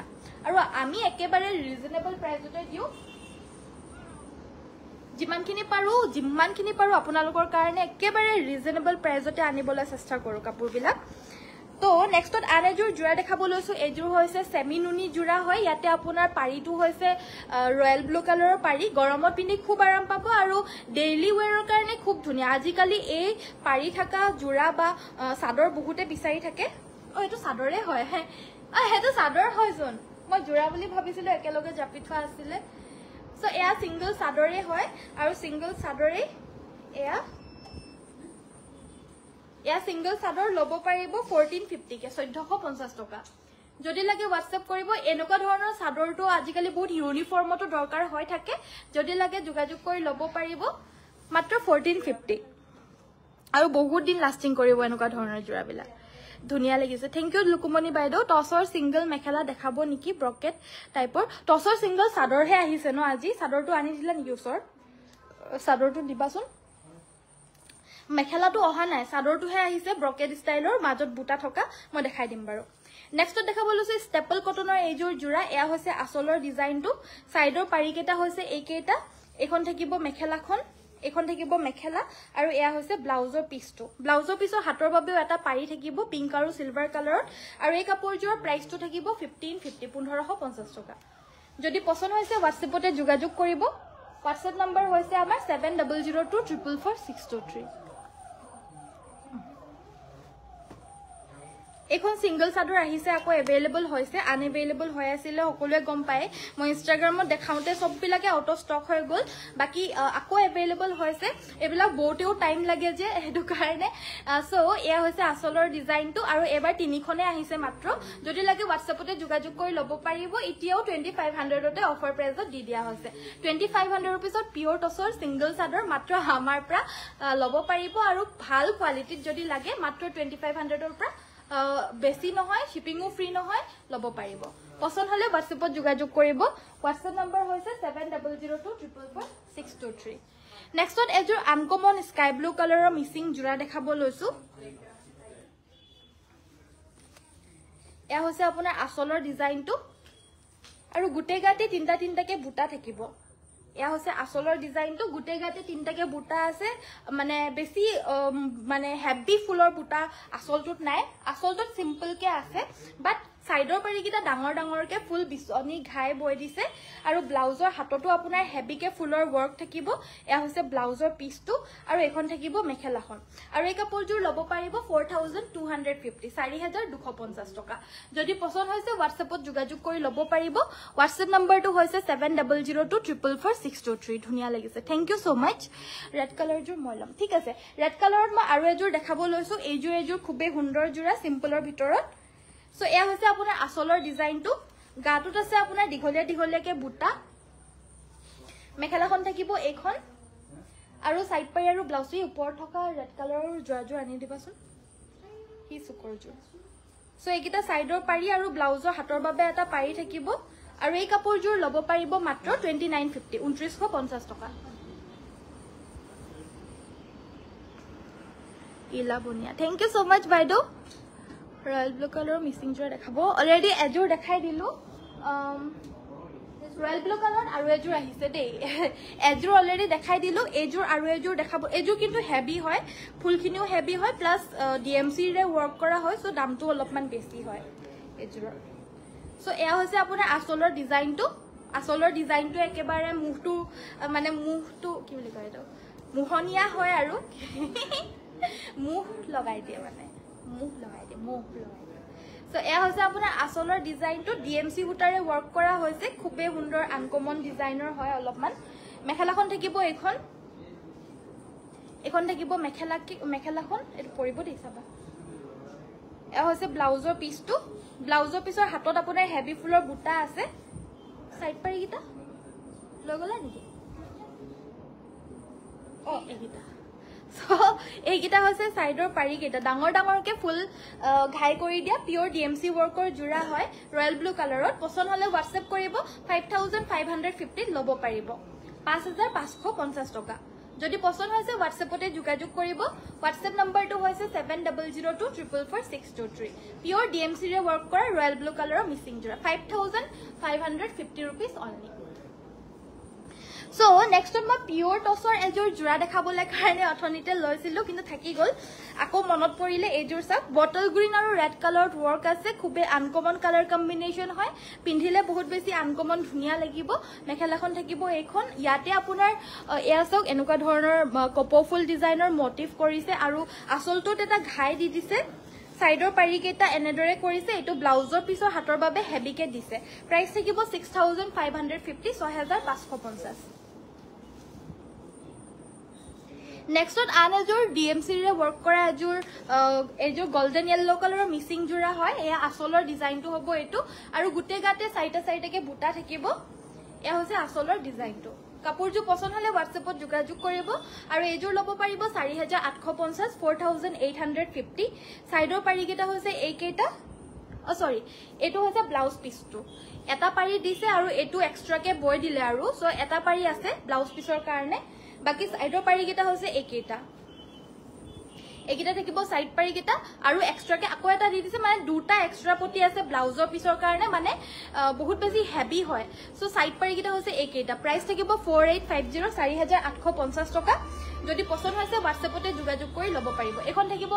আৰু আমি একেবাৰে ৰিজনেবল প্ৰাইসতে দিও যিমানখিনি পাৰো আপোনালোকৰ কাৰণে একেবাৰে ৰিজনেবল প্ৰাইসতে আনিবলৈ চেষ্টা কৰো কাপোৰবিলাক তো নেক্সটত আনেজোৰ জোৰা দেখাব লৈছো এজোৰ হৈছে সেমি নুনি জোৰা হয় ইয়াতে আপোনাৰ পাৰিটো হৈছে ৰয়েল ব্লু কালাৰৰ পাৰি গৰমত পিন্ধি খুব আৰাম পাব আৰু ডেইলি ওয়্যাৰৰ কাৰণে খুব ধুনিয়া আজিকালি এই পাৰি থাকা জোৰা বা সাদৰ বহুতে বিচাৰি থাকে এটো সাদৰে হয় হেটো সাদৰ হয় জোন মই জোৰা বুলি ভাবিছিলো একেলগে জাপি থোৱা আছিল সো এয়া সিঙ্গল সাদৰে হয় আৰু সিঙ্গল সাদৰে এয়া সিঙ্গল সাদৰ লব পাৰিব 1450 কে 1450 টকা যদি লাগে WhatsApp কৰিব এনেকুৱা ধৰণৰ সাদৰটো আজিকালি বহুত ইউনিফৰ্মটো দৰকাৰ হৈ থাকে যদি লাগে যোগাযোগ কৰি লব পাৰিব মাত্ৰ 1450 আৰু বহুত দিন লাস্টিং কৰিব এনেকুৱা ধৰণৰ জোৰাবিলাক ধুনিয়া লাগিছে থ্যাংক ইউ লুকুমনি বাইদেউ টসৰ সিঙ্গল মেখেলা দেখাব নেকি ব্ৰকেট টাইপৰ টসৰ সিঙ্গল সাদৰ হে আহিছে ন আজি সাদৰটো আনি দিলা নেকি ওচৰ সাদৰটো দিবাচোন মেখেলাটো অহা নাই সাদৰটোহে আহিছে ব্ৰকেট ষ্টাইলৰ মাজত বুটা থকা মই দেখাই দিম বাৰু নেক্সটত দেখাব লৈছে ষ্টেপল কটনৰ এইজোৰ জোৰা এয়া হৈছে আসলৰ ডিজাইনটো সাইডৰ পাৰি কেটা হৈছে এইকেটা এখন থাকিব মেখেলাখন এখন থাকিব মেখেলা আৰু এয়া হৈছে ব্লাউজৰ পিছৰ হাতৰ বাবেও এটা পাৰি থাকিব পিংক আৰু সিলভাৰ কালাৰত আৰু এই কাপোৰজোৰ প্ৰাইসটো থাকিব 1550 টকা যদি পছন্দ হৈছে WhatsAppতে যোগাযোগ কৰিব WhatsApp নম্বৰ হৈছে আমাৰ 7002444623 এখন সিঙ্গল সাদৰ আহিছে আকৌ अवेलेबल হৈছে আনএভেলেবল হৈ আছিল সকলোৱে গম পায় মই ইনষ্টাগ্ৰামত দেখাওতে সব বিলাকে আউট অফ ষ্টক হৈ গল বাকি আকৌ अवेलेबल হৈছে এবিলা বহুতেও টাইম লাগে যে হেতু কাৰণে সো এয়া হৈছে আসলৰ ডিজাইনটো আৰু এবাৰ তিনিখনে আহিছে মাত্ৰ যদি লাগে WhatsAppতে যোগাযোগ কৰি লব পাৰিব এতিয়াও 2500 তে অফাৰ প্ৰাইসত দি দিয়া হৈছে 2500 रुपीसত পিওৰ টসৰ সিঙ্গল সাদৰ মাত্ৰ আমাৰ পৰা লব পাৰিব আৰু ভাল কোৱালিটিত যদি লাগে মাত্ৰ 2500 ৰ পৰা বেছি নহয় শিপিংও ফ্ৰী নহয় লব পাৰিব পছন্দ হলে WhatsAppত যোগাযোগ কৰিব WhatsApp নম্বৰ হৈছে 7002444623 নেক্সটত এজোৰ আনকমন স্কাই ব্লু কালাৰৰ মিসিং জোৰা দেখাব লৈছো এয়া হৈছে আপোনাৰ আসলৰ ডিজাইনটো আৰু গুটে গাতে তিনটাকে বুটা থাকিব এয়া হৈছে আসলৰ ডিজাইনটো গুটে গাতে তিনটাকে বুটা আছে মানে বেছি মানে হেভি ফুলৰ বুটা আসলটোত নাই আসলটোত সিম্পল কে আছে বাট সাইডৰ পাৰি কিটা ডাঙৰ কে ফুল বিছনি ঘাই বৈ দিছে আৰু ব্লাউজৰ হাতটো আপোনাৰ হেভি কে ফুলৰ ওয়াৰ্ক থাকিব এয়া হৈছে ব্লাউজৰ পিসটো আৰু এখন থাকিব মেখেলাখন আৰু এই কাপোৰজোৰ লব পাৰিব 4250 4250 টকা যদি পছন্দ হৈছে WhatsAppত যোগাযোগ কৰি লব পাৰিব WhatsApp নম্বৰটো হৈছে 7002444623 ধুনিয়া লাগিছে থ্যাংক ইউ সো মাচ ৰেড কালাৰ জোৰ মই লম ঠিক আছে ৰেড কালাৰত মই আৰু এজোৰ দেখাব লৈছো এইজোৰ খুবেই সুন্দৰ জোৰা সিম্পলৰ ভিতৰত সো এয়া হৈছে আপোনাৰ আসলৰ ডিজাইনটো গাটোত আছে আপোনাৰ দীঘলীয়াকে বুটা মেখেলাখন থাকিব এইখন আৰু সাইড পাৰি আৰু ব্লাউজটো ওপৰত থকা ৰেড কালাৰৰ জোৰাজোৰ আনি দিবাচোন হি সুকৰজোৰ সো এইকিটা সাইডৰ পাৰি আৰু ব্লাউজৰ হাতৰ বাবে এটা পাৰি থাকিব আৰু এই কাপোৰজোৰ ল'ব পাৰিব মাত্ৰ 2950 2950 টকা ইলা বনিয়া থ্যাংক ইউ সো মাচ বাইদো ৰয়েল ব্লু কালাৰৰ মিসিং জোৰ দেখাব অলৰেডি এজোৰ দেখাই দিলো ৰয়েল ব্লু কালাৰ আৰু এজোৰ আহিছে দেই এজোৰ অলৰেডি দেখাই দিলো এজোৰ আৰু এজোৰ দেখাব এজোৰ কিন্তু হেভি হয় ফুলখিনিও হেভি হয় প্লাস ডিএমসি ৰে ওয়াৰ্ক কৰা হয় সো দামটো অলপমান বেছি হয় এজোৰৰ সো এয়া হৈছে আপোনাৰ আসলৰ ডিজাইনটো একেবাৰে মুহটো মানে মুহটো কি বুলি কয় এটো মোহনিয়া হয় আৰু মুহ লগাই দিয়ে মানে মুহ লগাই দিয়ে সো এয়া হৈছে আপোনাৰ আসলৰ ডিজাইনটো ডিএমসি সূতাৰে ওয়াৰ্ক কৰা হৈছে খুবেই সুন্দৰ আনকমন ডিজাইনৰ হয় অলপমান মেখেলাখন থাকিব এখন থাকিব মেখেলাখন এটো পৰিব দেই চাবা এয়া হৈছে ব্লাউজৰ পিছৰ হাতত আপোনাৰ হেভি ফুলৰ বুটা আছে সাইড পাৰি গিটা লৈ গলা নেকি এইগিটা সো এইগিটা হৈছে সাইডৰ পাৰি গিটা ডাঙৰকে ফুল ঘাই কৰি দিয়া পিওৰ ডিএমসি ওয়াৰ্কৰ জোৰা হয় ৰয়েল ব্লু কালাৰত পছন্দ হলে WhatsApp কৰিব 5550 ল'ব পাৰিব 5550 টকা যদি পছন্দ হৈছে WhatsAppতে যোগাযোগ কৰিব WhatsApp নম্বৰটো হৈছে 7002444623 পিওৰ ডিএমসি ৰে ওয়াৰ্ক কৰা ৰয়েল ব্লু কালাৰৰ মিসিং জোৰা 5550 rupees only So next one মই পিওৰ টসৰ এজোৰ জোৰা দেখাবলৈ কাৰণে অথনিতে লৈছিলো কিন্তু থাকি গল আকৌ মনত পৰিলে এজোৰ সাক বটল গ্ৰীন আৰু ৰেড কালাৰত ওয়াৰ্ক আছে খুবে আনকমন কালাৰ কম্বিনেশন হয় পিন্ধিলে বহুত বেছি আনকমন ধুনিয়া লাগিব মেখেলাখন থাকিব এইখন ইয়াতে আপোনাৰ এয়া সক এনেকুৱা ধৰণৰ কপৰফুল ডিজাইনৰ মোটিভ কৰিছে আৰু আসলটোত এটা ঘাই দি দিছে সাইডৰ পাৰি কেটা এনেদৰে কৰিছে এটো ব্লাউজৰ পিছৰ হাতৰ বাবে হেভিকে দিছে প্ৰাইস থাকিব 6550 6550 Next on another DMC re work kora এজোৰ golden yellow color missing jura hoy eya asolor design to hobo etu aru gute gate side ke buta thakibo eya hoise asolor design to কাপোৰ জু পছন্দ হলে WhatsAppত যোগাযোগ কৰিব আৰু এজোৰ লব পাৰিব 4850 4850 সাইডৰ পাৰি কেটা হৈছে এই কেটা সৰি এটো হৈছে ব্লাউজ পিসটো এটা পাৰি দিছে আৰু এটো এক্সট্ৰাকে বয় দিলে আৰু সো এটা পাৰি আছে ব্লাউজ পিসৰ কাৰণে বাকি সাইডৰ পাৰি কেটা হৈছে একেটা থাকিব সাইড পাৰি কেটা আৰু এক্সট্ৰাকে আকৌ এটা দি দিছে মানে দুটা এক্সট্ৰা পটি আছে ব্লাউজৰ পিসৰ কাৰণে মানে বহুত বেছি হেভি হয় সো সাইড পাৰি কেটা হৈছে একেটা প্ৰাইস থাকিব 4850 4850 টকা যদি পছন্দ হৈছে WhatsAppতে যোগাযোগ কৰি লব পাৰিব এখন থাকিব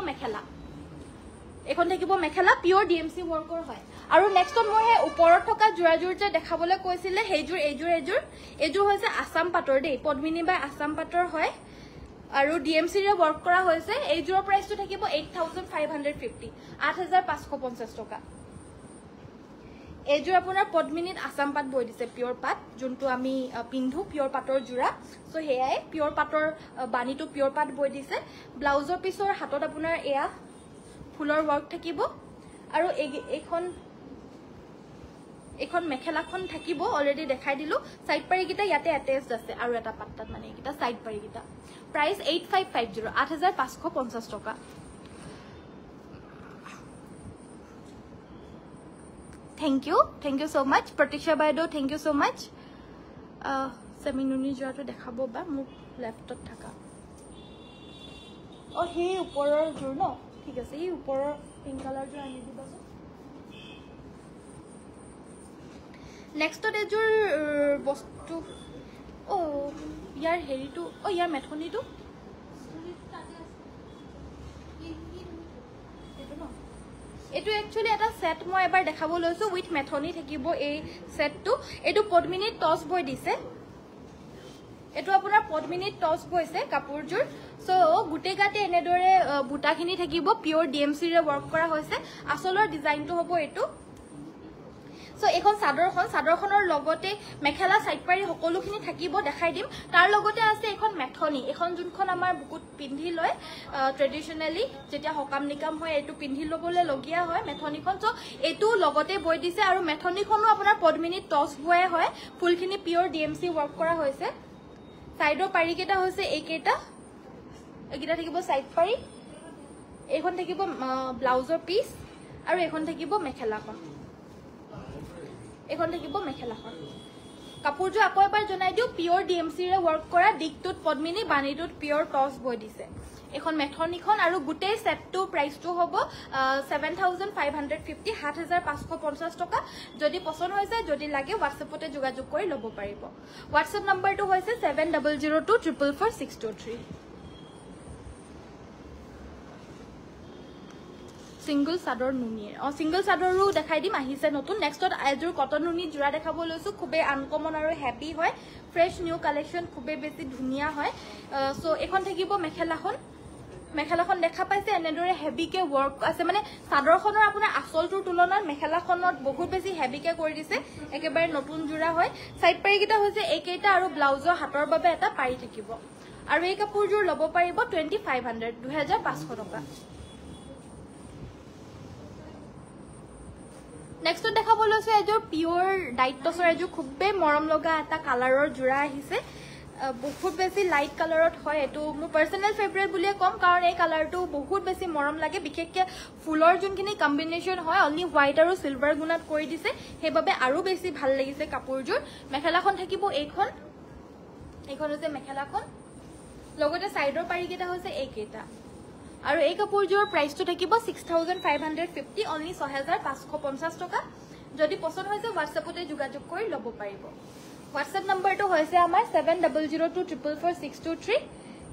মেখেলা পিওৰ ডিএমসি ওয়াৰ্কৰ হয় আৰু নেক্সটত মই হে ওপৰত থকা জোৰাজোৰ যে দেখাবলৈ কৈছিলে হেজোৰ এজোৰ হৈছে আসাম পাটৰ দেই পদ্মিনী বাই আসাম পাটৰ হয় আৰু ডিএমসি ৰে ওয়াৰ্ক কৰা হৈছে এইজোৰ প্ৰাইসটো থাকিব 8550 8550 টকা এইজোৰ আপোনাৰ পদ্মিনীত আসাম পাট বৈ দিছে পিওৰ পাট যোনটো আমি পিন্ধু পিওৰ পাটৰ জোৰা সো হেয়াই পিওৰ পাটৰ বানিটো পিওৰ পাট বৈ দিছে ব্লাউজৰ পিছৰ হাতত আপোনাৰ এয়া ফুলৰ ওয়াৰ্ক থাকিব আৰু এখন মেখেলাখন থাকিব অলৰেডি দেখাই দিলো সাইড পাৰি গিটা ইয়াতে অ্যাটাচড আছে আৰু এটা পাট্টাত মানে গিটা সাইড পাৰি গিটা প্ৰাইস 8550 8550 টকা থ্যাংক ইউ সো মাচ প্ৰতীক্ষা বাইদো থ্যাংক ইউ সো মাচ সেমিনুনি জোৰাটো দেখাব বা মোক লেফটত থাকা হে ওপৰৰ জোৰ ন ঠিক আছে এই ওপৰৰ পিংক কালাৰ জোৰ আনি দিবাচোন নেক্সট এজোৰ বস্তু ইয়াৰ হেৰিটো ইয়াৰ মেথনিটো এটো একচুয়ালি এটা সেট মই এবাৰ দেখাব লৈছো উইথ মেথনি থাকিব এই সেটটো এটো পদ্মিনী টস বই দিছে এটো আপোনাৰ পদ্মিনী টস বইছে কাপোৰজোৰ সো গুটে গাতে এনেদৰে বুটাখিনি থাকিব পিওৰ ডিএমসি ৰে ওয়াৰ্ক কৰা হৈছে আসলৰ ডিজাইনটো হ'ব এটো সো এখন সাদৰখনৰ লগতে মেখেলা সাইড পাৰি সকলোখিনি থাকিব দেখাই দিম তাৰ লগতে আছে এখন মেথনি এখন যোনখন আমাৰ বুকুত পিন্ধি লয় ট্ৰেডিশনালি যেতিয়া হকাম নিকাম হয় এটো পিন্ধি লবলৈ লগিয়া হয় মেথনিখন সো এটো লগতে বৈ দিছে আৰু মেথনিখনো আপোনাৰ পদ্মিনী টস বয়ে হয় ফুলখিনি পিওৰ ডিএমসি ওয়াৰ্ক কৰা হৈছে সাইডৰ পাৰি কেটা হৈছে এইকেটা একিটা থাকিব সাইড পাৰি এইখন থাকিব ব্লাউজৰ পিস আৰু এইখন থাকিব মেখেলাখন এইখন থাকিব মেখেলাখন কাপোৰটো আকৌ এবাৰ জনাই দিও পিওৰ ডিএমসি ৰে ওয়াৰ্ক কৰা দিকটোত পদ্মিনী বাণীটোত পিওৰ টস বৈ দিছে এখন মেথনিখন আৰু গুটেই সেটটো প্ৰাইসটো হ'ব 7550 7550 টকা যদি পছন্দ হৈছে যদি লাগে WhatsAppতে যোগাযোগ কৰি লব পাৰিব WhatsApp নম্বৰটো হৈছে 7002444623 সিঙ্গল সাদৰ নুনিৰ সিঙ্গল সাদৰো দেখাই দিম আহিছে নতুন নেক্সটত এজোৰ কটন নুনি জোৰা দেখাব লৈছো খুবে আনকমন আৰু হেভি হয় ফ্ৰেশ নিউ কালেকশন খুবে বেছি ধুনিয়া হয় সো এখন থাকিব মেখেলাখন দেখা পাইছে এনেদৰে হেভি কে ওয়াৰ্ক আছে মানে সাদৰখনৰ আপোনাৰ আসলটোৰ তুলনাত মেখেলাখনত বহুত বেছি হেভি কে কৰি দিছে একেবাৰে নতুন জোৰা হয় সাইড পাৰি কিটা হৈছে এইকেইটা আৰু ব্লাউজৰ হাতৰ বাবে এটা পাৰি থাকিব আৰু এই কাপোৰজোৰ লব পাৰিব 2500 2500 টকা নেক্সট দেখাব লৈছো এজোৰ পিওৰ ডাইটছৰ এজোৰ খুবে মৰম লগা এটা কালাৰৰ জোৰা আহিছে বহুত বেছি লাইট কালাৰত হয় এটো মোৰ পাৰ্সোনাল ফেভাৰিট বুলিয়ে কম কাৰণ এই কালাৰটো বহুত বেছি মৰম লাগে বিশেষকৈ ফুলৰ যোনখিনি কম্বিনেশন হয় অনলি হোৱাইট আৰু সিলভাৰ গুণাত কৰি দিছে সেইবাবে আৰু বেছি ভাল লাগিছে কাপোৰজোৰ মেখেলাখন থাকিব এইখন হৈছে মেখেলাখন লগতে সাইডৰ পাৰি কেটা হৈছে এইকেটা আৰু এই কাপোৰজোৰ প্ৰাইসটো থাকিব 6550 অনলি 6550 টকা যদি পছন্দ হৈছে WhatsAppতে যোগাযোগ কৰি লব পাৰিব WhatsApp নম্বৰটো হৈছে আমাৰ 7002444623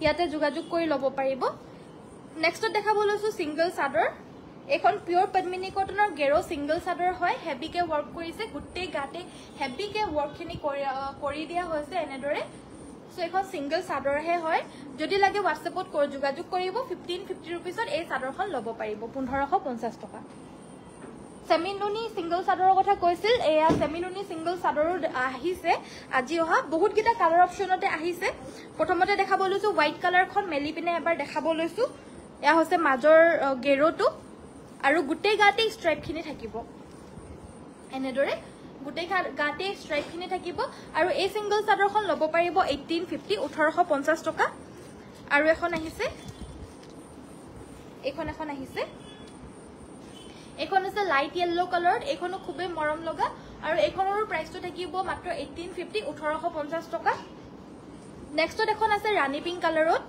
ইয়াতে যোগাযোগ কৰি লব পাৰিব নেক্সট দেখাব লৈছো সিঙ্গল সাদৰ এখন পিওৰ পদ্মিনী কটনৰ গেৰো সিঙ্গল সাদৰ হয় হেভি কে ওয়াৰ্ক কৰিছে গুটে গাতে হেভি কে ওয়াৰ্কখিনি কৰি দিয়া হৈছে এনেদৰে সো এখন সিঙ্গল সাদৰ হে হয় যদি লাগে WhatsAppত যোগাযোগ কৰিব 1550 रुपीसত এই সাদৰখন লব পাৰিব 1550 টকা সেমিনুনি সিঙ্গল সাদৰৰ কথা কৈছিল এয়া সেমিনুনি সিঙ্গল সাদৰো আহিছে আজি অহা বহুত কিটা কালাৰ অপচনতে আহিছে প্ৰথমতে দেখাব লৈছো হোৱাইট কালাৰখন মেলি পিনে এবাৰ দেখাব লৈছো এয়া হৈছে মাজৰ গেৰোটো আৰু গুটে গাতে ষ্ট্ৰাইপখিনি থাকিব এনেদৰে গুটে গাতে ষ্ট্ৰাইপখিনি থাকিব আৰু এই সিঙ্গল সাদৰখন লব পাৰিব 1850 1850 টকা আৰু এখন আহিছে এখন আহিছে এখন আছে লাইট ইয়েলো কালাৰ এখনো খুবই মৰম লগা আৰু এখনৰ প্ৰাইসটো থাকিব মাত্ৰ 1850 1850 টকা নেক্সটত এখন আছে ৰাণী পিংক কালাৰত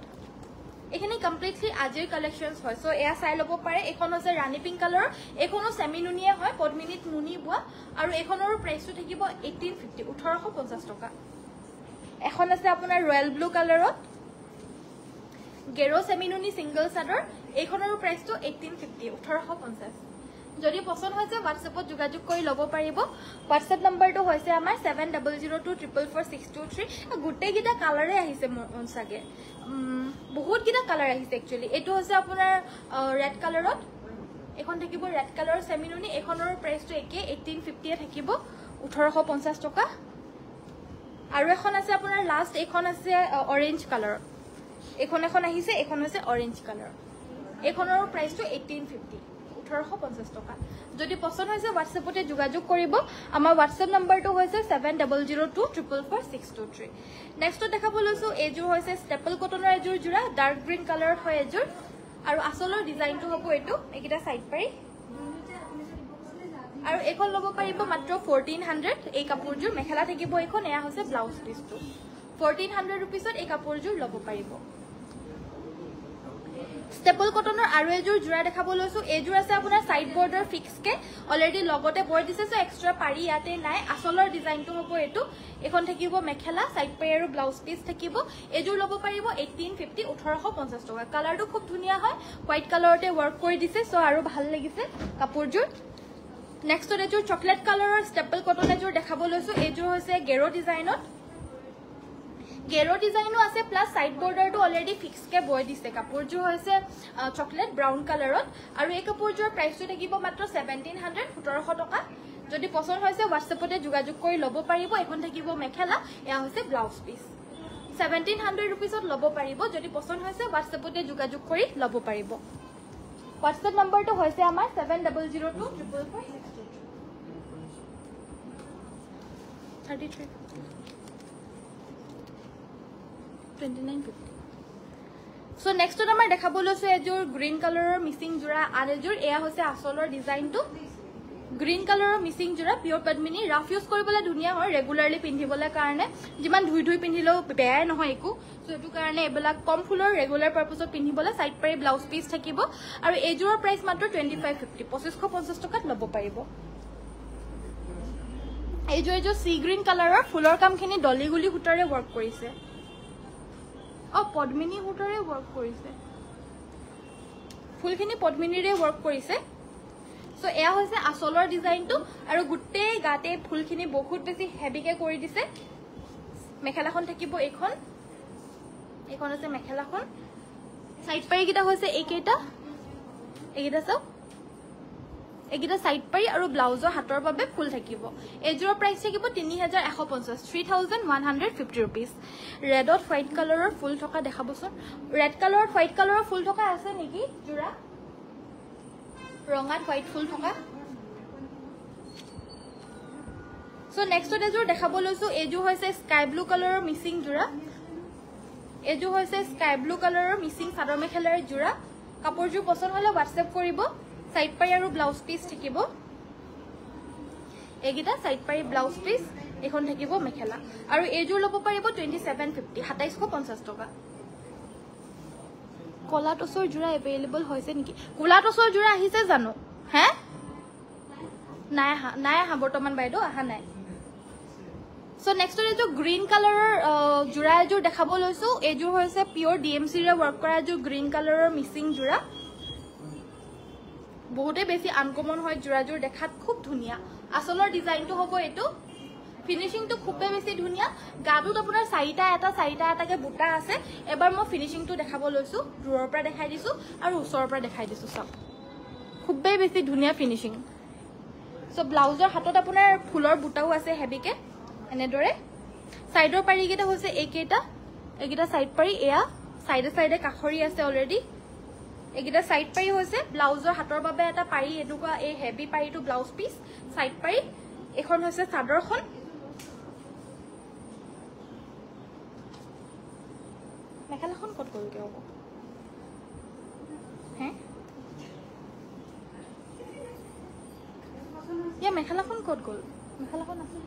এখানে কমপ্লিটলি আজিৰ কালেকশনস হয় সো এয়া চাই লব পাৰে এখন আছে ৰাণী পিংক কালাৰ এখনো সেমি নুনিয়ে হয় পদ্মিনীত নুনি বুৱা আৰু এখনৰ প্ৰাইসটো থাকিব 1850 1850 টকা এখন আছে আপোনাৰ ৰয়্যাল ব্লু কালাৰত গেৰো সেমি নুনি সিঙ্গল সাদৰ এখনৰ প্ৰাইসটো 1850 1850 যদি পছন্দ হৈছে WhatsAppত যোগাযোগ কৰি লব পাৰিব WhatsApp নম্বৰটো হৈছে আমাৰ 7002444623 গুটে গিটা কালাৰে আহিছে মনসাগে বহুত গিটা কালাৰ আহিছে একচুয়ালি এটো হৈছে আপোনাৰ ৰেড কালাৰত এখন থাকিব ৰেড কালাৰ সেমিনুনি এখনৰ প্ৰাইসটো একে 1850 এ থাকিব 1850 টকা আৰু এখন আছে আপোনাৰ লাষ্ট এখন আছে অৰেঞ্জ কালাৰ এখন আহিছে এখন হৈছে অৰেঞ্জ কালাৰ এখনৰ প্ৰাইসটো 1850 1850 টকা যদি পছন্দ হৈছে WhatsAppতে যোগাযোগ কৰিব আমাৰ WhatsApp নম্বৰটো হৈছে 7002444623 নেক্সট দেখাব লৈছো এজোৰ হৈছে ষ্টেপল কটনৰ এজোৰ জোৰা ডাৰ্ক গ্ৰীন কালাৰত হয় এজোৰ আৰু আসলৰ ডিজাইনটো হ'ব এটো একিটা সাইড পাৰি আৰু এখন লব পাৰিব মাত্ৰ 1400 এই কাপোৰজোৰ মেখেলা থাকিব এখন এয়া হৈছে ব্লাউজ পিসটো 1400 रुपीसত এই কাপোৰজোৰ লব পাৰিব ষ্টেপল কটনৰ আৰু এজোৰ জোৰা দেখাব লৈছো এজোৰ আছে আপোনাৰ সাইড বৰ্ডাৰ ফিক্স কে অলৰেডি লগতে বৈ দিছে সো এক্সট্ৰা পাৰি ইয়াতে নাই আসলৰ ডিজাইনটো হ'ব এটো এখন থাকিব মেখেলা সাইড পাৰি আৰু ব্লাউজ পিস থাকিব এজোৰ লব পাৰিব 1850 1850 টকা কালাৰটো খুব ধুনিয়া হয় হোৱাইট কালাৰতে ওয়াৰ্ক কৰি দিছে সো আৰু ভাল লাগিছে কাপোৰজোৰ নেক্সট এজোৰ চকলেট কালাৰৰ ষ্টেপল কটন এজোৰ দেখাব লৈছো এজোৰ হৈছে গেৰো ডিজাইনত গেৰো ডিজাইনো আছে প্লাস সাইড বৰ্ডাৰটো অলৰেডি ফিক্স কে বৈ দিছে কাপোৰজোৰ হৈছে চকলেট ব্ৰাউন কালাৰত আৰু এই কাপোৰজোৰ প্ৰাইসটো থাকিব মাত্ৰ 1700 1700 টকা যদি পছন্দ হৈছে WhatsAppতে যোগাযোগ কৰি লব পাৰিব এখন থাকিব মেখেলা এয়া হৈছে ব্লাউজ পিস 1700 रुपीसত লব পাৰিব যদি পছন্দ হৈছে WhatsAppতে যোগাযোগ কৰি লব পাৰিব WhatsApp নম্বৰটো হৈছে আমাৰ 7002444623 33 2950 সো নেক্সটত আমাৰ দেখাব লৈছো এযোৰ গ্ৰীণ কালাৰৰ মিচিং জোৰা আৰু এযোৰ এয়া হৈছে আসলৰ ডিজাইনটো গ্ৰীণ কালাৰৰ মিচিং জোৰা পিয়ৰ পদ্মিনী ৰাফ ইউজ কৰিবলৈ ধুনীয়া হয় ৰেগুলাৰলি পিন্ধিবলৈ কাৰণে যিমান ধুই ধুই পিন্ধিলেও বেয়াই নহয় একো সো এটো কাৰণে এবিলাক কম ফুলৰ ৰেগুলাৰ পাৰপাছত পিন্ধিবলৈ সাইড পাৰি ব্লাউজ পিস থাকিব আৰু এযোৰৰ প্ৰাইস মাত্ৰ 2550 2550 টকাত ল'ব পাৰিব এযোৰ এযোৰ সি গ্ৰীণ কালাৰৰ ফুলৰ কামখিনি ডলিগুলি সূতাৰে ওয়াৰ্ক কৰিছে পদ্মিনী সূতাৰে ওয়াৰ্ক কৰিছে ফুলখিনি পদ্মিনীৰে ওয়াৰ্ক কৰিছে সো এয়া হৈছে আসলৰ ডিজাইনটো আৰু গুটে গাতে ফুলখিনি বহুত বেছি হেভিকে কৰি দিছে মেখেলাখন থাকিব এখন আছে মেখেলাখন সাইড পাৰি কিটা হৈছে এইকেইটা চাও এগিটা সাইড পাৰি আৰু ব্লাউজৰ হাতৰ বাবে ফুল থাকিব এযোৰৰ প্ৰাইস থাকিব 3150 3150 rupees ৰেডত হোৱাইট কালাৰৰ ফুল থকা দেখাবচোন ৰেড কালাৰত হোৱাইট কালাৰৰ ফুল থকা আছে নেকি জোৰা ৰঙাত হোৱাইট ফুল থকা সো নেক্সট এযোৰ দেখাব লৈছো এযোৰ হৈছে স্কাই ব্লু কালাৰৰ মিচিং জোৰা এযোৰ হৈছে স্কাই ব্লু কালাৰৰ মিচিং চাদৰ মেখেলাৰ জোৰা কাপোৰযোৰ পছন্দ হলে WhatsApp কৰিব সাইড পাৰি আৰু ব্লাউজ পিস থাকিব এগিটা সাইড পাৰি ব্লাউজ পিস এখন থাকিব মেখেলা আৰু এযোৰ ল'ব পাৰিব 2750 2750 টকা কলা টছৰ জোৰা এভেইলেবল হৈছে নেকি কলা টছৰ জোৰা আহিছে জানো হে নাই হা বৰ্তমান বাইদেউ আহা নাই সো নেক্সট এযোৰ গ্ৰীণ কালাৰৰ জোৰা এযোৰ দেখাব লৈছো এযোৰ হৈছে পিয়ৰ DMC ৰে ওয়াৰ্ক কৰা এযোৰ গ্ৰীণ কালাৰৰ মিচিং জোৰা বহুতে বেছি আনকমন হয় জোৰাজোৰ দেখাত খুব ধুনিয়া আসলৰ ডিজাইনটো হ'ব এটো ফিনিশিংটো খুবই বেছি ধুনিয়া গাদুত আপোনাৰ চাৰিটা এটাকে বুটা আছে এবাৰ মই ফিনিশিংটো দেখাব লৈছো দূৰৰ পৰা দেখাই দিছো আৰু ওচৰৰ পৰা দেখাই দিছো সব খুবই বেছি ধুনিয়া ফিনিশিং সো ব্লাউজৰ হাতত আপোনাৰ ফুলৰ বুটাও আছে হেভিকে এনেদৰে সাইডৰ পাৰি কিটা হৈছে এইকেইটা সাইড পাৰি এয়া সাইডে কাখৰি আছে অলৰেডি এগিটা সাইড পাৰি হৈছে ব্লাউজৰ হাতৰ বাবে এটা পাৰি এটুকা এই হেভি পাৰিটো ব্লাউজ পিস সাইড পাৰি এখন হৈছে চাদৰখন মেখেলাখন কত গলকে হ'ব হে ইয়া মেখেলাখন কত গল মেখেলাখন আছে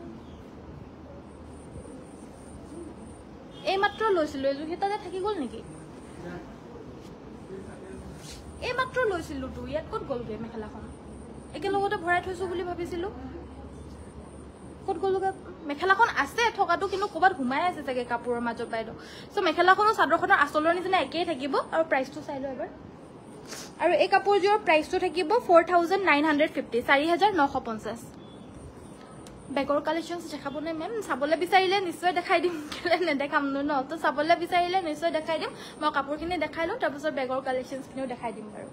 এই মাত্ৰ লৈছিলো এজু হেতাতে থাকি গল নেকি এই মাত্ৰ লৈছিলো তো ইয়াত কত গলগে মেখেলাখন একেলগতে ভৰাই থৈছো বুলি ভাবিছিলো কত গলগে মেখেলাখন আছে থকাটো কিন্তু কবাত ঘুমাই আছে চাগে কাপোৰৰ মাজত বাইদো সো মেখেলাখনো চাদৰখনৰ আসলৰ নিচিনা একেই থাকিব আৰু প্ৰাইসটো চাই লও এবাৰ আৰু এই কাপোৰযোৰৰ প্ৰাইসটো থাকিব 4950 4950 বেগৰ কালেকশনস দেখাবনে মেম চাবলে বিচাৰিলে নিশ্চয় দেখাই দিম কেলে নেদেখাম ন তো চাবলে বিচাৰিলে নিশ্চয় দেখাই দিম মই কাপোৰখিনি দেখাই লও তাৰপিছত বেগৰ কালেকশনস খিনিও দেখাই দিম বাৰু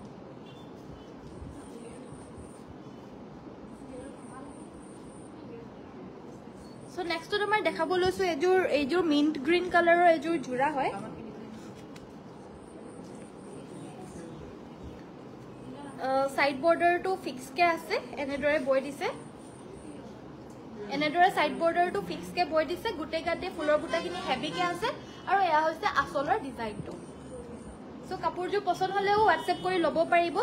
সো নেক্সট তোমাৰ দেখাব লৈছো এযোৰ মিন্ট গ্ৰীণ কালাৰৰ এযোৰ জোৰা হয় সাইড বৰ্ডাৰটো ফিক্স কে আছে এনেদৰে বৈ দিছে এনেদৰে সাইড বৰ্ডাৰটো ফিক্স কে বৈ দিছে গুটে গাতে ফুলৰ বুটাখিনি হেভিকে আছে আৰু এয়া হৈছে আসলৰ ডিজাইনটো সো কাপোৰযোৰ পছন্দ হলেও WhatsApp কৰি ল'ব পাৰিব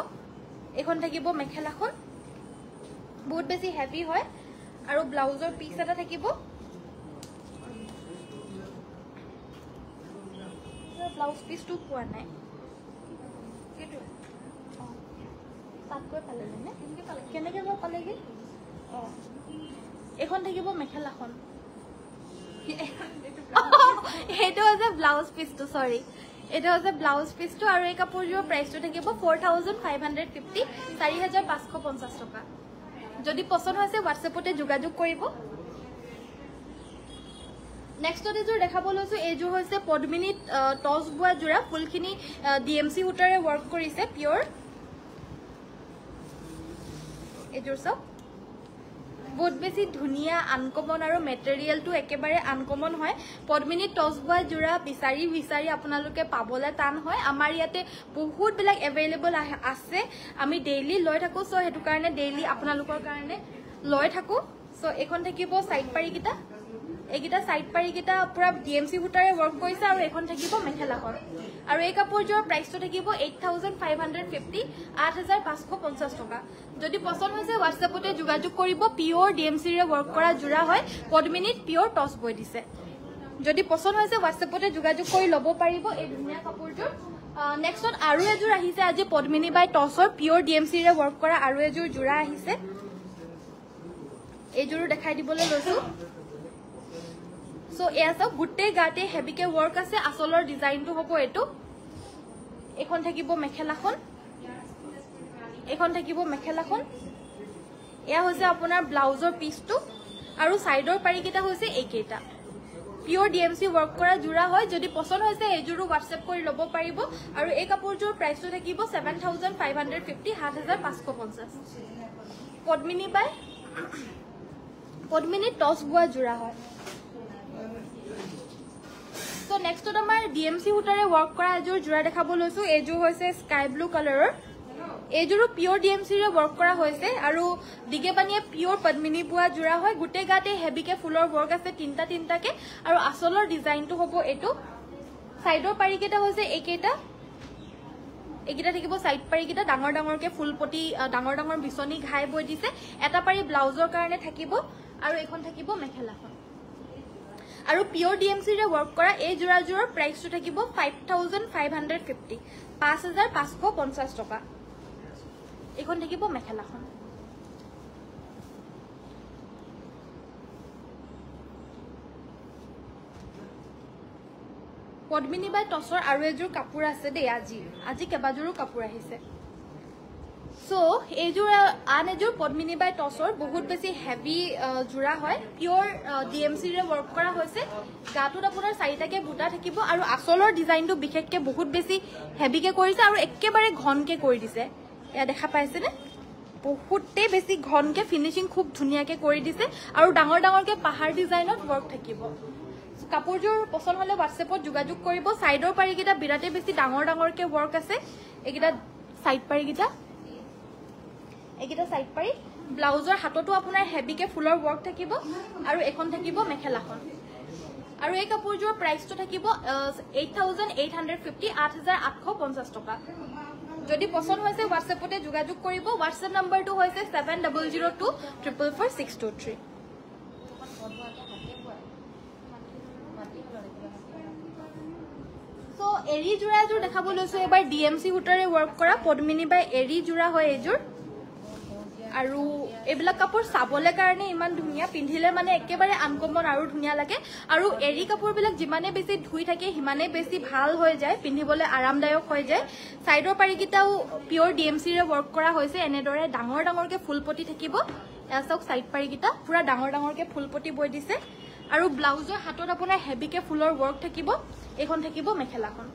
এখন থাকিব মেখেলাখন বহুত বেছি হেভি হয় আৰু ব্লাউজৰ পিস এটা থাকিব ব্লাউজ পিসটো পোৱা নাই কেটো তাত গৈ পালে নে কেনেকে গৈ পালেগে এখন থাকিব মেখেলাখন এটো আছে ব্লাউজ পিসটো সৰি এটো আছে ব্লাউজ পিসটো আৰু এই কাপোৰযোৰ প্ৰাইসটো থাকিব 4550 4550 টকা যদি পছন্দ হৈছে WhatsAppতে যোগাযোগ কৰিব নেক্সট এযোৰ দেখাব লৈছো এযোৰ হৈছে পদ্মিনী টস বুৱা জোৰা ফুলখিনি DMC সূতাৰে ওয়াৰ্ক কৰিছে পিয়ৰ এযোৰ সব বহুত বেছি ধুনিয়া আনকমন আৰু মেটেৰিয়েলটো একেবাৰে আনকমন হয় পদ্মিনী টস বুৱা জোৰা বিচাৰি আপোনালোকে পাবলে টান হয় আমাৰ ইয়াতে বহুত বেলেগ এভেইলেবল আছে আমি ডেইলি লৈ থাকো সো হেতু কাৰণে ডেইলি আপোনালোকৰ কাৰণে লৈ থাকো সো এখন থাকিব সাইড পাৰি কিটা এইকেইটা সাইড পাৰিকেইটা পুৰা ডিএমসি সূতাৰে ওয়াৰ্ক কৰিছে আৰু এখন থাকিব মেখেলাখন আৰু এই কাপোৰযোৰৰ প্ৰাইসটো থাকিব 8550 8550 টকা যদি পছন্দ হৈছে WhatsAppতে যোগাযোগ কৰিব পিওৰ ডিএমসি ৰে ওয়াৰ্ক কৰা জোড়া হয় পদ্মিনীত পিওৰ টস বৈ দিছে যদি পছন্দ হৈছে WhatsAppতে যোগাযোগ কৰি লব পাৰিব এই ধুনীয়া কাপোৰযোৰ নেক্সটত আৰু এযোৰ আহিছে আজি পদ্মিনী বাই টসৰ পিওৰ ডিএমসি ৰে ওয়াৰ্ক কৰা আৰু এযোৰ জোড়া আহিছে এইযোৰো দেখাই দিবলৈ লৈছো সো এয়া সব গুটে গাতে হেভিকে ওয়াৰ্ক আছে আসলৰ ডিজাইনটো হ'ব এটো এখন থাকিব মেখেলাখন এয়া হৈছে আপোনাৰ ব্লাউজৰ পিসটো আৰু সাইডৰ পাৰিকেইটা হৈছে এইকেইটা পিওৰ ডিএমসি ওয়াৰ্ক কৰা জোড়া হয় যদি পছন্দ হৈছে এইযোৰো WhatsApp কৰি লব পাৰিব আৰু এই কাপোৰযোৰ প্ৰাইসটো থাকিব 7550 7550 পদ্মিনী টস বোৱা জোড়া হয় So next to আমাৰ DMC সূতাৰে ওয়াৰ্ক কৰা এযোৰ জোড়া দেখাব লৈছো এযোৰ হৈছে স্কাই ব্লু কালাৰৰ এযোৰো পিওৰ ডিএমসি ৰে ওয়াৰ্ক কৰা হৈছে আৰু দিগেবানিয়ে পিওৰ পদ্মিনী বোৱা জোড়া হয় গুটে গাতে হেভিকে ফুলৰ ওয়াৰ্ক আছে তিনটাকে আৰু আসলৰ ডিজাইনটো হ'ব এটো সাইডৰ পাৰিকেটা হৈছে এইকেইটা থাকিব সাইড পাৰিকেটা ডাঙৰকে ফুলপটি ডাঙৰ বিছনি ঘাই বৈ দিছে এটা পাৰি ব্লাউজৰ কাৰণে থাকিব আৰু এখন থাকিব মেখেলাখন আৰু পিওৰ ডিএমসি ৰে ওয়াৰ্ক কৰা এই জোড়াজোৰৰ প্ৰাইসটো থাকিব 5550 5550 টকা এখন থাকিব মেখেলাখন পদ্মিনী বাই টসৰ আৰু এযোৰ কাপোৰ আছে দেই আজি কেবাজোৰো কাপোৰ আহিছে সো এইযোৰ আন এযোৰ পদ্মিনী বাই টসৰ বহুত বেছি হেভি জোড়া হয় পিওৰ ডিএমসি ৰে ওয়াৰ্ক কৰা হৈছে গাটোত আপোনাৰ চাৰিটাকে বুটা থাকিব আৰু আসলৰ ডিজাইনটো বিশেষকে বহুত বেছি হেভিকে কৰিছে আৰু একেবাৰে ঘনকে কৰি দিছে এয়া দেখা পাইছে নে বহুতে বেছি ঘনকে ফিনিশিং খুব ধুনিয়াকে কৰি দিছে আৰু ডাঙৰকে পাহাৰ ডিজাইনত ওয়াৰ্ক থাকিব কাপোৰযোৰ পছন্দ হলে WhatsAppত যোগাযোগ কৰিব সাইডৰ পাৰিকেইটা বিৰাতে বেছি ডাঙৰকে ওয়াৰ্ক আছে এইকেইটা সাইড পাৰিকেইটা এইকেইটা সাইড পাৰি ব্লাউজৰ হাতটো আপোনাৰ হেভিকে ফুলৰ ওয়াৰ্ক থাকিব আৰু এখন থাকিব মেখেলাখন আৰু এই কাপোৰযোৰ প্ৰাইসটো থাকিব 8850 8850 টকা যদি পছন্দ হৈছে WhatsAppতে যোগাযোগ কৰিব WhatsApp নম্বৰটো হৈছে 7002444623 সো এৰি জোড়াযোৰ দেখাব লৈছো এবাৰ ডিএমসি সূতাৰে ওয়াৰ্ক কৰা পদ্মিনী বাই এৰি জোড়া হয় এইযোৰ আৰু এবিলা কাপোৰ সাবলে কাৰণে ইমান ধুনিয়া পিন্ধিলে মানে একেবাৰে আনকমন আৰু ধুনিয়া লাগে আৰু এৰি কাপোৰ বিলাক যিমানে বেছি ধুই থাকে হিমানে বেছি ভাল হৈ যায় পিন্ধিবলে আৰামদায়ক হৈ যায় সাইডৰ পাৰিকিটাও পিওৰ ডিএমসি ৰে ওয়াৰ্ক কৰা হৈছে এনেদৰে ডাঙৰকে ফুলপটি থাকিব এসক সাইড পাৰিকিটা পুৰা ডাঙৰকে ফুলপটি বৈ দিছে আৰু ব্লাউজৰ হাতত আপোনাৰ হেভিকে ফুলৰ ওয়াৰ্ক থাকিব এখন থাকিব মেখেলাখন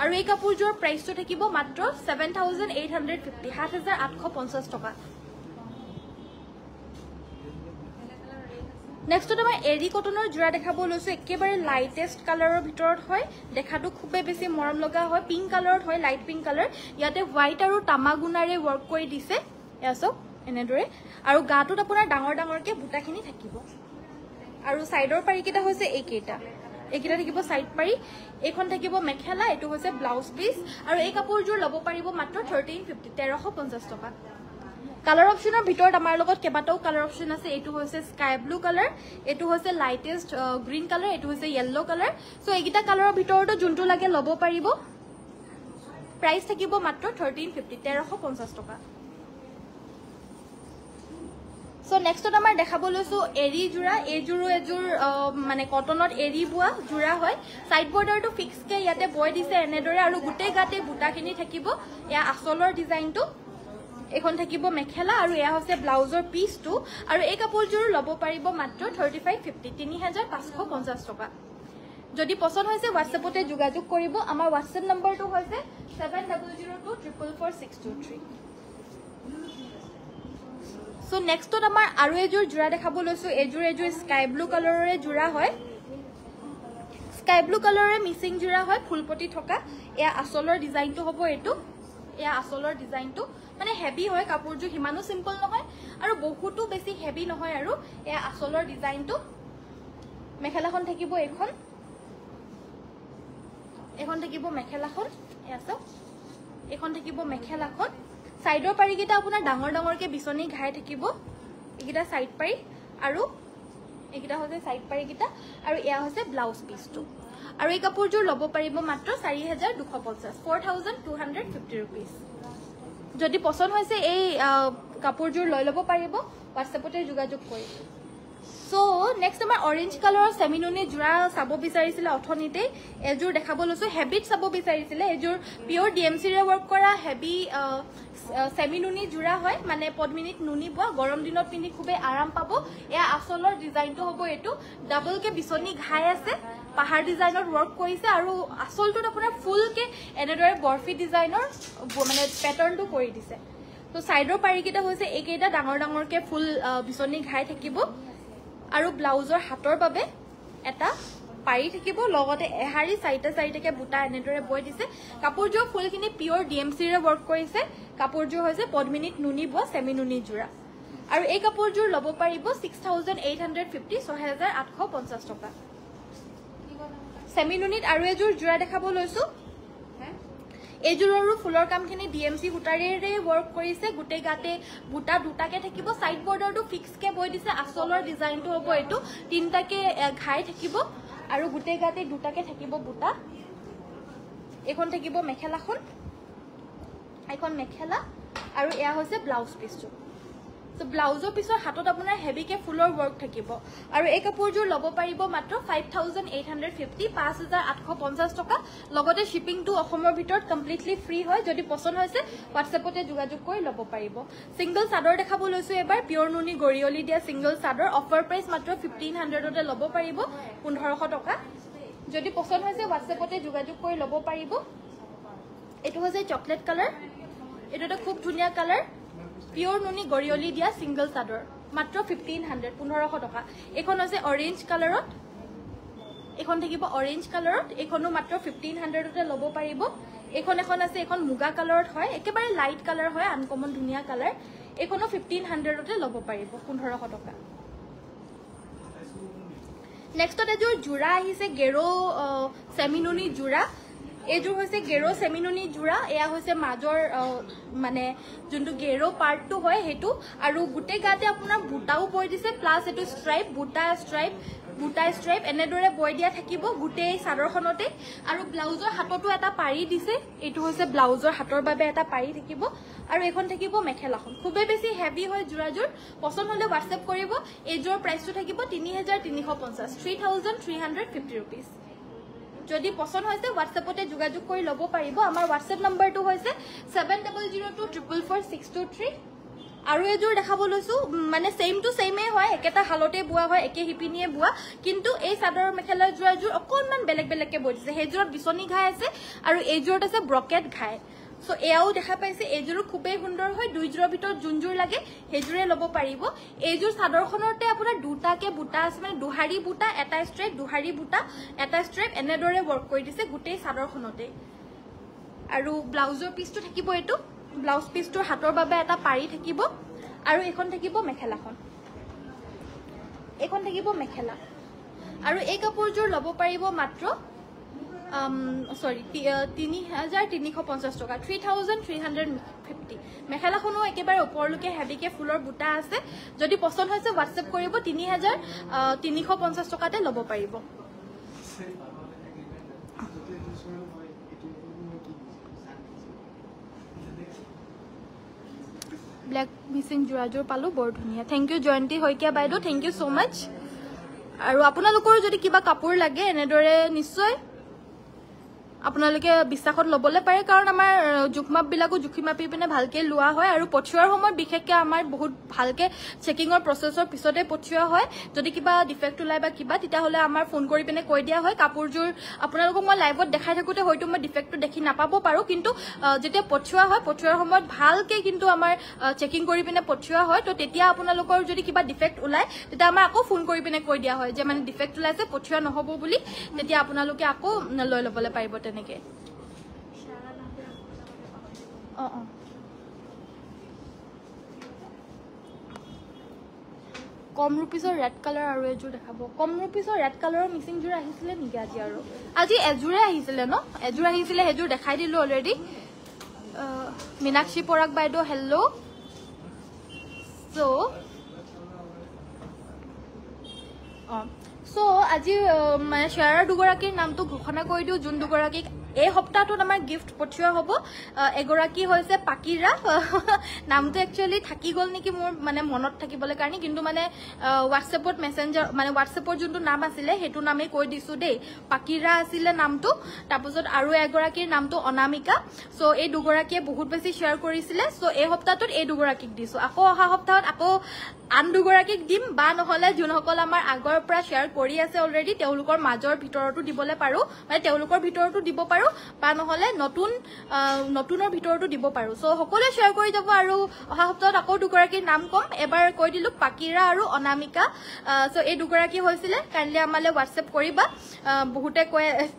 আৰু এই কাপোৰযোৰ প্ৰাইসটো থাকিব মাত্ৰ 7850 7850 টকা নেক্সট তো আমাৰ এৰি কটনৰ জোড়া দেখাব লৈছো একেবাৰে লাইটেষ্ট কালাৰৰ ভিতৰত হয় দেখাটো খুবে বেছি মৰম লগা হয় পিংক কালাৰত হয় লাইট পিংক কালাৰ ইয়াতে হোৱাইট আৰু তামাগুনাৰে ওয়াৰ্ক কৰি দিছে এসক এনেদৰে আৰু গাটোত আপোনাৰ ডাঙৰকে বুটাখিনি থাকিব আৰু সাইডৰ পাৰিকেটা হৈছে এইকেইটা থাকিব সাইড পাৰি এখন থাকিব মেখেলা এটো হৈছে ব্লাউজ পিস আৰু এই কাপোৰযোৰ লব পাৰিব মাত্ৰ 1350 টকা কালাৰ অপশনৰ ভিতৰত আমাৰ লগত কেবাটাও কালাৰ অপশন আছে এটো হৈছে স্কাই ব্লু কালাৰ এটো হৈছে লাইটেষ্ট গ্ৰীন কালাৰ এটো হৈছে ইয়েলো কালাৰ সো এইগিটা কালাৰৰ ভিতৰটো যোনটো লাগে লব পাৰিব প্ৰাইস থাকিব মাত্ৰ 1350 টকা সো নেক্সট আমাৰ দেখাব লৈছো এৰি জোড়া এযোৰো এযোৰ মানে কটনত এৰি বুৱা জোড়া হয় সাইড বৰ্ডাৰটো ফিক্স কে ইয়াতে বৈ দিছে এনেদৰে আৰু গুটে গাতে বুটাখিনি থাকিব এয়া আসলৰ ডিজাইনটো এখন থাকিব মেখেলা আৰু এয়া হৈছে ব্লাউজৰ পিসটো আৰু এই কাপোৰযোৰ লব পাৰিব মাত্ৰ 3550 3550 টকা যদি পছন্দ হৈছে WhatsAppতে যোগাযোগ কৰিব আমাৰ WhatsApp নম্বৰটো হৈছে 7002444623 সো নেক্সটত আমাৰ আৰু এযোৰ জোড়া দেখাব লৈছো এযোৰ স্কাই ব্লু কালাৰৰে জোড়া হয় স্কাই ব্লু কালাৰৰে মিসিং জোড়া হয় ফুলপটি থকা এয়া আসলৰ ডিজাইনটো হ'ব এটো এয়া আসলৰ ডিজাইনটো মানে হেভি হয় কাপোৰযোৰ হিমানো সিম্পল নহয় আৰু বহুতো বেছি হেভি নহয় আৰু এয়া আসলৰ ডিজাইনটো মেখেলাখন থাকিব এখন থাকিব মেখেলাখন এয়া চাওক এখন থাকিব মেখেলাখন সাইডৰ পাৰিকেইটা আপোনাৰ ডাঙৰ ডাঙৰকে বিচনী ঘাই থাকিব এইকেইটা সাইড পাৰি আৰু এইকেইটা হৈছে সাইড পাৰিকেইটা আৰু এয়া হৈছে ব্লাউজ পিসটো আৰু এই কাপোৰযোৰ ল'ব পাৰিব মাত্ৰ 4250 4250 rupees যদি পছন্দ হৈছে এই কাপোৰযোৰ লৈ ল'ব পাৰিব WhatsAppতে যোগাযোগ কৰি So next আমাৰ orange color সেমিনুনি জোৰা সাব বিচাৰিছিলে অথনিতে এজোৰ দেখাব লৈছো হেভিত সাব বিচাৰিছিলে এজোৰ পিওৰ DMC ৰে ওয়াৰ্ক কৰা হেভি সেমিনুনি জোৰা হয় মানে পদ্মিনীত নুনি বোৱা গৰম দিনত পিন্ধি খুবে আৰাম পাব এয়া আসলৰ ডিজাইনটো হ'ব এটো ডাবল কে বিচনি ঘাই আছে পাহাৰ ডিজাইনৰ ওয়াৰ্ক কৰিছে আৰু আসলটো আপোনাৰ ফুল কে এনেদৰে বৰফি ডিজাইনৰ মানে প্যাটাৰ্নটো কৰি দিছে তো সাইডৰ পাৰিকিটা হৈছে এইকেইটা ডাঙৰ ডাঙৰকে ফুল বিচনি ঘাই থাকিব আৰু ব্লাউজৰ হাতৰ বাবে এটা পাৰি থাকিব লগতে এহাৰি সাইডে সাইডেকে বুটা এনেদৰে বৈ দিছে কাপোৰযোৰ ফুলখিনি পিওৰ DMC ৰে ওয়াৰ্ক কৰিছে কাপোৰযোৰ হৈছে পদ্মিনীত নুনি বোৱা সেমিনুনি জোৰা আৰু এই কাপোৰযোৰ ল'ব পাৰিব 6850 6850 টকা সেমিনুনিত আৰু এজোৰ জোৰা দেখাব লৈছো এজোৰৰো ফুলৰ কামখিনি DMC সূতাৰেৰে ওয়াৰ্ক কৰিছে গুটে গাতে বুটা দুটাকে থাকিব সাইড বৰ্ডাৰটো ফিক্স কে বৈ দিছে আসলৰ ডিজাইনটো হ'ব এটো তিনটাকে ঘাই থাকিব আৰু গুটে গাতে দুটাকে থাকিব বুটা এখন থাকিব মেখেলাখন এখন মেখেলা আৰু এয়া হৈছে ব্লাউজ পিসটো তো ব্লাউজৰ পিছৰ হাতত আপোনাৰ হেভি কে ফুলৰ ওয়াৰ্ক থাকিব আৰু এই কাপোৰযোৰ ল'ব পাৰিব মাত্ৰ 5850 5850 টকা লগতে শিপিংটো অসমৰ ভিতৰত কমপ্লিটলি ফ্ৰী হয় যদি পছন্দ হৈছে WhatsAppতে যোগাযোগ কৰি ল'ব পাৰিব সিঙ্গল চাদৰ দেখাব লৈছো এবাৰ পিওৰ নুনি গৰিয়লি দিয়া সিঙ্গল চাদৰ অফাৰ প্ৰাইস মাত্ৰ 1500 তে ল'ব পাৰিব 1500 টকা যদি পছন্দ হৈছে WhatsAppতে যোগাযোগ কৰি ল'ব পাৰিব এটো হৈছে চকলেট কালাৰ এটোটা খুব ধুনিয়া কালাৰ পিওৰ নুনি গৰিয়লি দিয়া সিঙ্গল চাদৰ মাত্ৰ 1500 টকা এখন আছে অৰেঞ্জ কালাৰত এখন থাকিব অৰেঞ্জ কালাৰত এখনো মাত্ৰ 1500 তে ল'ব পাৰিব এখন আছে এখন মুগা কালাৰত হয় একেবাৰে লাইট কালাৰ হয় আনকমন ধুনিয়া কালাৰ এখনো 1500 তে ল'ব পাৰিব 1500 টকা নেক্সট এজোৰ জোৰা আহিছে গেৰো সেমিনুনি জোৰা এজোৰ হৈছে গেৰো সেমিনুনি জোৰা এয়া হৈছে মাজৰ মানে যোনটো গেৰো পাৰ্টটো হয় হেতু আৰু গুটে গাতে আপোনাৰ বুটাও বৈ দিছে প্লাস এটো স্ট্ৰাইপ বুটা স্ট্ৰাইপ এনেদৰে বৈ দিয়া থাকিব গুটে সাদৰখনতে আৰু ব্লাউজৰ হাতটো এটা পাৰি দিছে এটো হৈছে ব্লাউজৰ হাতৰ বাবে এটা পাৰি থাকিব আৰু এখন থাকিব মেখেলাখন খুবে বেছি হেভি হয় জোৰাজোৰ পছন্দ হলে WhatsApp কৰিব এজোৰ প্ৰাইসটো থাকিব 3350 3350 rupees যদি পছন্দ হৈছে WhatsAppতে যোগাযোগ কৰি ল'ব পাৰিব আমাৰ WhatsApp নম্বৰটো হৈছে 7002444623 আৰু এজোৰ দেখাব লৈছো মানে সেম টু সেমে হয় একেটা হালতে বুৱা হয় একে হিপিনিয়ে বুৱা কিন্তু এই চাদৰ মেখেলা জোৰাজোৰ অকনমান বেলেগ বেলেগকে বৈ দিছে হেজোৰত বিচনি ঘাই আছে আৰু এইজোৰত আছে ব্ৰকেট ঘাই সো এয়াও দেখা পাইছে এইজোৰ খুবেই সুন্দৰ হয় দুইজোৰৰ ভিতৰত যোনজোৰ লাগে হেজোৰে ল'ব পাৰিব এইজোৰ চাদৰখনতে আপোনাৰ দুটাকে বুটা আছে মানে দুহাৰি বুটা এটা ষ্ট্ৰাইপ দুহাৰি বুটা এটা ষ্ট্ৰাইপ এনেদৰে ওয়াৰ্ক কৰি দিছে গুটেই চাদৰখনতে আৰু ব্লাউজৰ পিসটো থাকিব এটো ব্লাউজ পিসটোৰ হাতৰ বাবে এটা পাৰি থাকিব আৰু এখন থাকিব মেখেলা আৰু এই কাপোৰযোৰ ল'ব পাৰিব মাত্ৰ 3350 টকা 3350 মেখেলাখনো একেবাৰে ওপৰলৈকে হেভিকে ফুলৰ বুটা আছে যদি পছন্দ হৈছে WhatsApp কৰিব 3350 টকাতে ল'ব পাৰিব ব্ল্যাক মিসিং জোৰাজোৰ পালো বৰ ধুনিয়া থ্যাংক ইউ জয়ন্তী হৈকিয়া বাইদেউ থ্যাংক ইউ সো মাচ আৰু আপোনালোকৰ যদি কিবা কাপোৰ লাগে এনেদৰে নিশ্চয় আপোনালোকে বিশ্বাসত লবলে পাৰে কাৰণ আমাৰ জুকমাপ বিলাকো জুখি মাপি পিনে ভালকে লোৱা হয় আৰু পঠিওৱাৰ সময় বিশেষকে আমাৰ বহুত ভালকে চেকিংৰ প্ৰসেছৰ পিছতে পঠিওৱা হয় যদি কিবা ডিফেক্ট ওলাই বা কিবা তেতিয়া হলে আমাৰ ফোন কৰি পিনে কৈ দিয়া হয় কাপোৰযোৰ আপোনালোকক মই লাইভত দেখাই থাকোতে হয়তো মই ডিফেক্টটো দেখি নাপাব পাৰো কিন্তু যেতিয়া পঠিওৱা হয় পঠিওৱাৰ সময়ত ভালকে কিন্তু আমাৰ চেকিং কৰি পিনে পঠিওৱা হয় তো তেতিয়া আপোনালোকৰ যদি কিবা ডিফেক্ট ওলাই তেতিয়া আমাৰ আকৌ ফোন কৰি পিনে কৈ দিয়া হয় যে মানে ডিফেক্ট ওলাইছে পঠিওৱা নহব বুলি তেতিয়া আপোনালোকে আকৌ লৈ লবলে পাৰিব তেনেকে কম ৰুপিছৰ ৰেড কালাৰ আৰু এযোৰ দেখাব কম ৰুপিছৰ ৰেড কালাৰৰ মিচিং যোৰ আহিছিলে নেকি আজি এযোৰে আহিছিলে ন এযোৰ আহিছিলে হেযোৰ দেখাই দিলো অলৰেডি মীনাক্ষী পৰাগ বাইদেউ হেল্ল সো আজি মানে শ্বেয়াৰৰ দুগৰাকীৰ নামটো ঘোষণা কৰি দিও যোন দুগৰাকীক এই সপ্তাহটোত আমাৰ গিফ্ট পঠিওৱা হ'ব এগৰাকী হৈছে পাকিৰা নামটো একচুয়ালি থাকি গল নেকি মোৰ মানে মনত থাকিবলৈ কাৰণে কিন্তু মানে WhatsAppত মেসেঞ্জাৰ মানে WhatsAppৰ যোনটো নাম আছিল হেতু নামে কৈ দিছো দেই পাকিৰা আছিল নামটো তাৰপিছত আৰু এগৰাকীৰ নামটো অনামিকা সো এই দুগৰাকীয়ে বহুত বেছি শেয়াৰ কৰিছিল সো এই সপ্তাহটোত এই দুগৰাকীক দিছো আকৌ অহা সপ্তাহত আকৌ আন দুগৰাকীক দিম বা নহলে যোনসকল আমাৰ আগৰ পৰা শেয়াৰ কৰি আছে অলৰেডি তেওঁলোকৰ মাজৰ ভিতৰটো দিবলৈ পাৰো মানে তেওঁলোকৰ ভিতৰটো দিব পাৰো বা নহলে নতুনৰ ভিতৰটো দিব পাৰো সো সকলোৱে শেয়াৰ কৰি যাব আৰু অহা সপ্তাহত আকৌ দুগৰাকীৰ নাম কম এবাৰ কৈ দিলো পাকিৰা আৰু অনামিকা সো এই দুগৰাকী হৈছিল কাইন্ডলি আমালে WhatsApp কৰিবা বহুতে